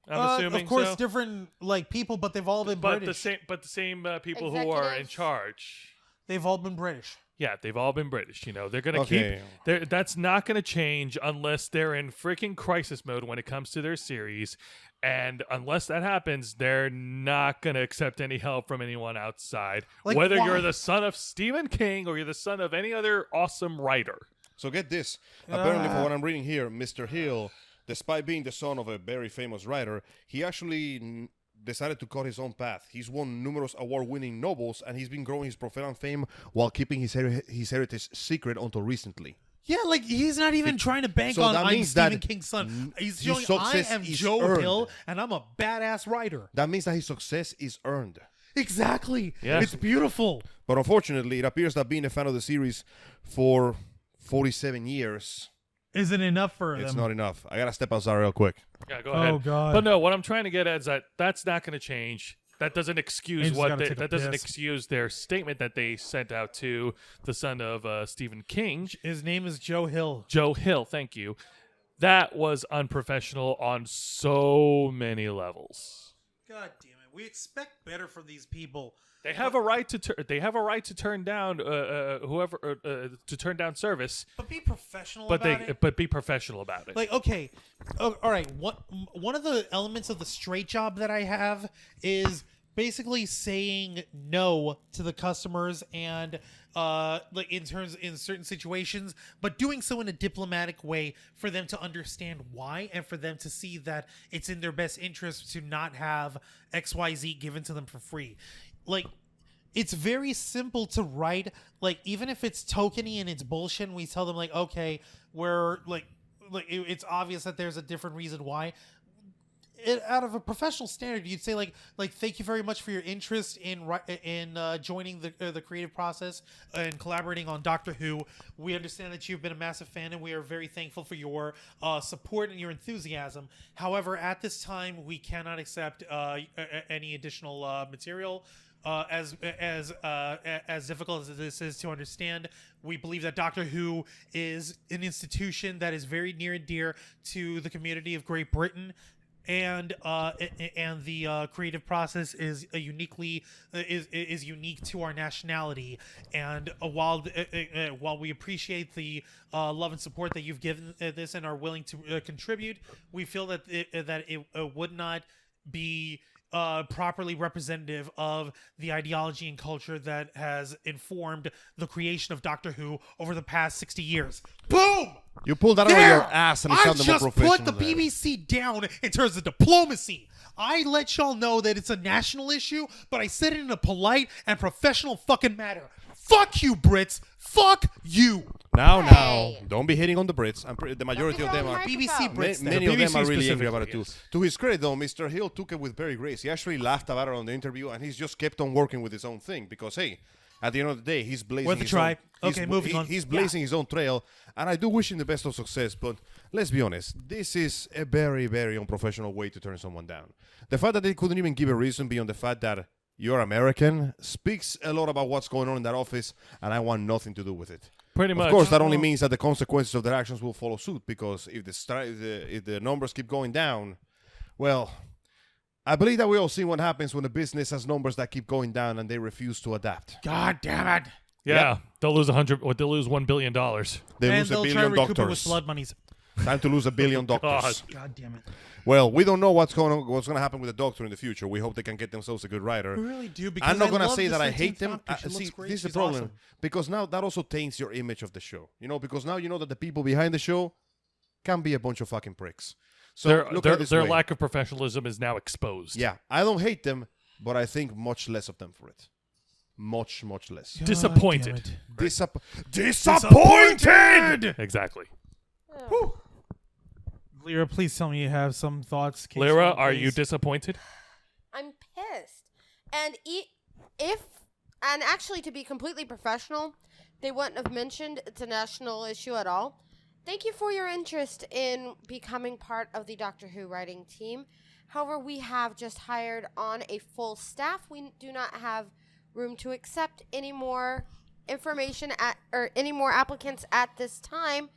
I'm assuming of course, so. different like people, but they've all been But British. the same people who are in Executives. charge. They've all been British. Yeah, they've all been British. You know, they're gonna Okay. keep. That's not gonna change unless they're in freaking crisis mode when it comes to their series, and unless that happens, they're not gonna accept any help from anyone outside. Like, Whether why? you're the son of Stephen King or you're the son of any other awesome writer. So get this. Apparently, for what I'm reading here, Mr. Hill, despite being the son of a very famous writer, he actually decided to cut his own path. He's won numerous award-winning novels, and he's been growing his profound fame while keeping his heritage secret until recently. Yeah, like he's not even trying to bank So on that I'm means Stephen that King's son. He's his showing I success am is Joe earned. Hill and I'm a badass writer. That means that his success is earned. Exactly. Yeah. It's beautiful. But unfortunately, it appears that being a fan of the series for 47 years, Isn't enough for it's them. not enough. I gotta step outside real quick. Yeah, go Oh, ahead. God. But no, what I'm trying to get at is that's not going to change. That doesn't excuse Angel's what gotta they, take a that doesn't piss. excuse their statement that they sent out to the son of Stephen King, His name is Joe Hill. Joe Hill. Thank you. That was unprofessional on so many levels. God damn it. We expect better from these people. They have a right to turn down whoever to turn down service, But be professional but about it. but be professional about it. Like, okay, all right. One of the elements of the straight job that I have is basically saying no to the customers and like in certain situations, but doing so in a diplomatic way for them to understand why and for them to see that it's in their best interest to not have XYZ given to them for free. Like, it's very simple to write, like, even if it's tokeny and it's bullshit, and we tell them, like, okay, we're, like it's obvious that there's a different reason why. Out of a professional standard, you'd say, like, thank you very much for your interest in joining the creative process and collaborating on Doctor Who. We understand that you've been a massive fan, and we are very thankful for your support and your enthusiasm. However, at this time, we cannot accept any additional material. As difficult as this is to understand, we believe that Doctor Who is an institution that is very near and dear to the community of Great Britain, and the creative process is unique to our nationality. And while we appreciate the love and support that you've given this and are willing to contribute, we feel that it would not be properly representative of the ideology and culture that has informed the creation of Doctor Who over the past 60 years. Boom! You pulled that out of your ass and it I sounded more just professional. put the there. BBC down in terms of diplomacy. I let y'all know that it's a national issue, but I said it in a polite and professional fucking manner. Fuck you, Brits. Fuck you. Now, don't be hating on the Brits. The majority Don't of be them on are. my BBC microphone. Brits. Many there. of them BBC are really angry about it too. specifically, yes. To his credit, though, Mr. Hill took it with very grace. He actually laughed about it on the interview, and he's just kept on working with his own thing because, hey, At the end of the day, he's blazing Worth a his try. own, Okay, moving on. He's blazing his own trail, and I do wish him the best of success, but let's be honest, this is a very, very unprofessional way to turn someone down. The fact that they couldn't even give a reason beyond the fact that you're American speaks a lot about what's going on in that office, and I want nothing to do with it. Pretty much. Of course, that only means that the consequences of their actions will follow suit, because if the numbers keep going down, well, I believe that we all see what happens when a business has numbers that keep going down and they refuse to adapt. God damn it. Yeah, they'll lose they'll lose $1 billion. They And lose a they'll try billion to recoup it with doctors. blood monies. Time to lose a billion doctors. God damn it. Well, we don't know what's going to happen with the Doctor in the future. We hope they can get themselves a good writer. We really do. Because I'm not going to say that I hate them. She See, looks great. this is the She's problem, awesome. because now that also taints your image of the show. Because now you know that the people behind the show can be a bunch of fucking pricks. So look at it this their way. lack of professionalism is now exposed. Yeah, I don't hate them, but I think much less of them for it. Much, much less. God Disappointed. damn it. Disappointed! Exactly. Lyra, please tell me you have some thoughts. Lyra, KStorm, are you please. disappointed? I'm pissed. And and actually, to be completely professional, they wouldn't have mentioned it's a national issue at all. Thank you for your interest in becoming part of the Doctor Who writing team. However, we have just hired on a full staff. We do not have room to accept any more information or any more applicants at this time.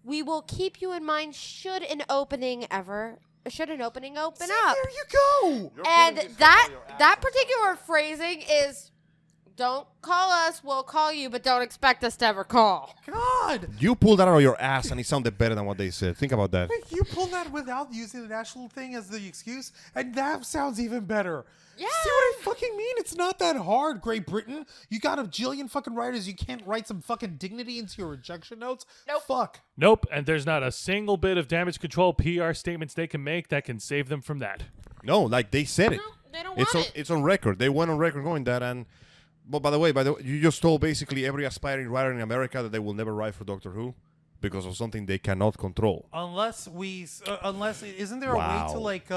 We will keep you in mind should an opening open up. There you go. And that particular phrasing is, don't call us, we'll call you, but don't expect us to ever call. God. You pulled that out of your ass and it sounded better than what they said. Think about that. You pulled that without using the national thing as the excuse, and that sounds even better. Yeah. See what I fucking mean? It's not that hard, Great Britain. You got a jillion fucking writers. You can't write some fucking dignity into your rejection notes? Nope. Fuck. Nope. And there's not a single bit of damage control PR statements they can make that can save them from that. No, like they said it. No, they don't want it. It's on record. They went on record going that, and but by the way, you just told basically every aspiring writer in America that they will never write for Doctor Who because of something they cannot control. Unless isn't there a way to like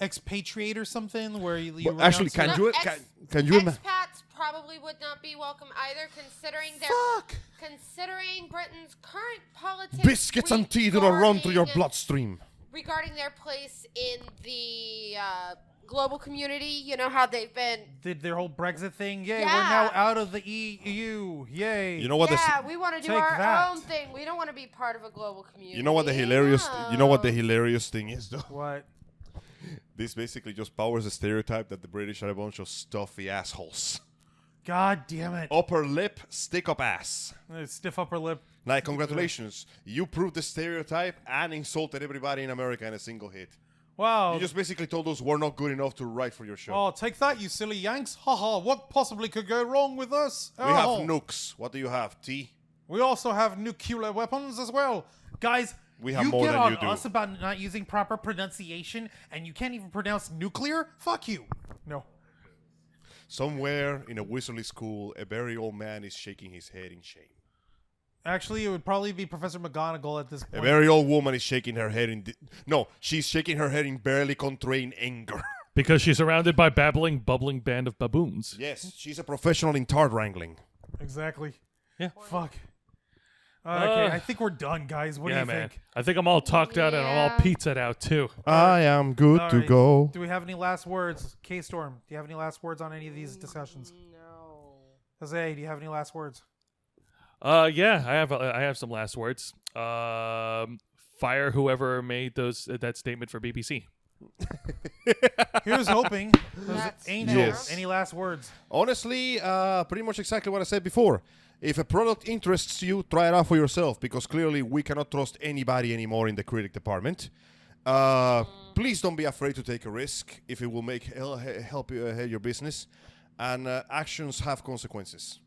expatriate or something where you Well, actually, can you Expats probably would not be welcome either, considering Britain's current politics. biscuits and tea do not run through your bloodstream? Regarding their place in the global community, you know how they've been. did their whole Brexit thing? Yay, we're Yeah. now out of the EU. Yay. You know what? We want to do Take our that. own thing. We don't want to be part of a global community. You know what the hilarious? You know what the hilarious thing is, though. What? This basically just powers the stereotype that the British are a bunch of stuffy assholes. God damn it. Upper lip, stick up ass. Stiff upper lip. Like, congratulations, you proved the stereotype and insulted everybody in America in a single hit. Wow. You just basically told us we're not good enough to write for your show. Oh, take that, you silly Yanks. Haha, what possibly could go wrong with us? We have Oh. nukes. What do you have? Tea? We also have nuclear weapons as well. Guys, We have you more get than on you do. us about not using proper pronunciation, and you can't even pronounce nuclear? Fuck you. No. Somewhere in a wizardly school, a very old man is shaking his head in shame. Actually, it would probably be Professor McGonagall at this A point. very old woman is shaking her head in... No, she's shaking her head in barely constrained anger. Because she's surrounded by babbling, bubbling band of baboons. Yes, she's a professional in tart wrangling. Exactly. Yeah. Fuck. Okay, I think we're done, guys. What do Yeah, you man. think? I think I'm all talked out and I'm all Yeah. pizzaed out, too. I am good All to right. go. Do we have any last words? KStorm, do you have any last words on any of these discussions? No. Jose, do you have any last words? Yeah, I have some last words. Fire whoever made that statement for BBC. Here's hoping. That's Angel, Yes. any last words? Honestly, pretty much exactly what I said before. If a product interests you, try it out for yourself, because clearly we cannot trust anybody anymore in the critic department. Please don't be afraid to take a risk if it will help you ahead your business. And actions have consequences.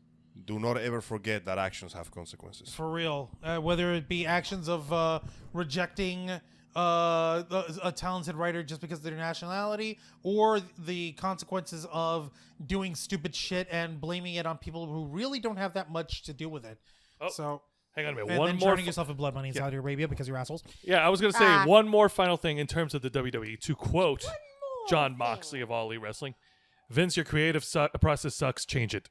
Do not ever forget that actions have consequences. For real. Whether it be actions of rejecting a talented writer just because of their nationality, or the consequences of doing stupid shit and blaming it on people who really don't have that much to do with it. Oh, So, hang on a minute. and One then more. turning yourself in blood money in Saudi Arabia because you're assholes. Yeah, I was going to say one more final thing in terms of the WWE. To quote John Moxley of All Elite Wrestling, Vince, your creative process sucks. Change it.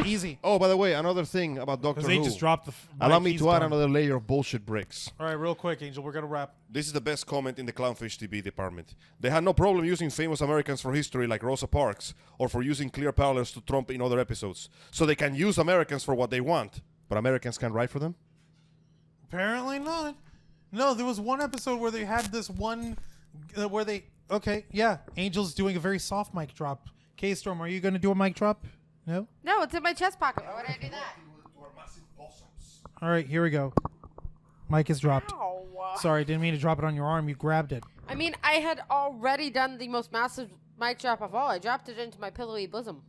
Easy. Oh, by the way, another thing about Doctor Because they Who. just dropped the. Allow mic. me He's to add done. another layer of bullshit bricks. All right, real quick, Angel. We're gonna wrap. This is the best comment in the Clownfish TV department. They had no problem using famous Americans for history like Rosa Parks, or for using clear parallels to Trump in other episodes. So they can use Americans for what they want, but Americans can't write for them? Apparently not. No, there was one episode where they had this one where they. Okay, yeah. Angel's doing a very soft mic drop. KStorm, are you gonna do a mic drop? No. No, it's in my chest pocket. Why would I do that? All right, here we go. Mic is dropped. Ow. Sorry, didn't mean to drop it on your arm. You grabbed it. I mean, I had already done the most massive mic drop of all. I dropped it into my pillowy bosom.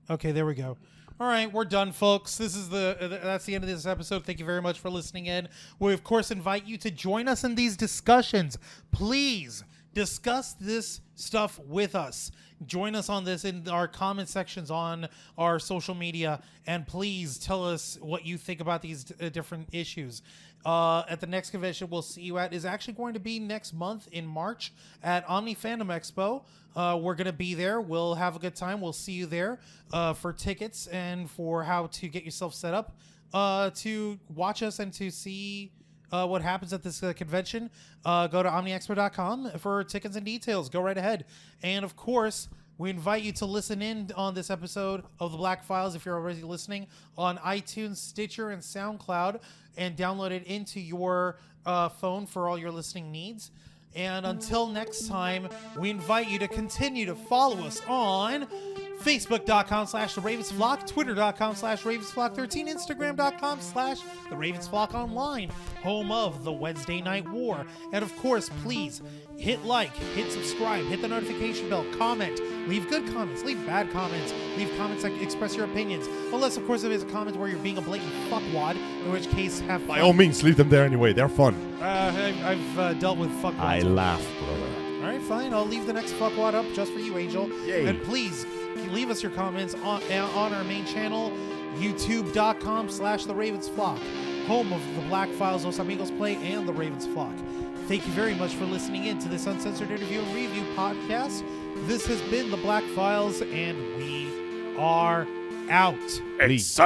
Okay, there we go. All right, we're done, folks. This is that's the end of this episode. Thank you very much for listening in. We of course invite you to join us in these discussions. Please discuss this stuff with us. Join us on this in our comment sections on our social media, and please tell us what you think about these different issues. At the next convention we'll see you at is actually going to be next month in March at Omni Fandom Expo. We're going to be there. We'll have a good time. We'll see you there for tickets and for how to get yourself set up to watch us and to see what happens at this convention. Go to omniexpo.com for tickets and details. Go right ahead. And of course, we invite you to listen in on this episode of The Black Files if you're already listening on iTunes, Stitcher, and SoundCloud, and download it into your phone for all your listening needs. And until next time, we invite you to continue to follow us on Facebook.com/TheRavensFlock, Twitter.com/RavensFlock13, Instagram.com/TheRavensFlockOnline, home of the Wednesday Night War. And of course, please hit like, hit subscribe, hit the notification bell, comment, leave good comments, leave bad comments, leave comments that express your opinions. Unless, of course, if it's a comment where you're being a blatant fuckwad, in which case, have fun. By all means, leave them there anyway. They're fun. I've dealt with fuckwads. I laugh, brother. All right, fine. I'll leave the next fuckwad up just for you, Angel. Yay. And please leave us your comments on our main channel, youtube.com/TheRavensFlock, home of the Black Files, Los Amigos Play, and the Ravens Flock. Thank you very much for listening in to this uncensored interview and review podcast. This has been the Black Files, and we are out. It's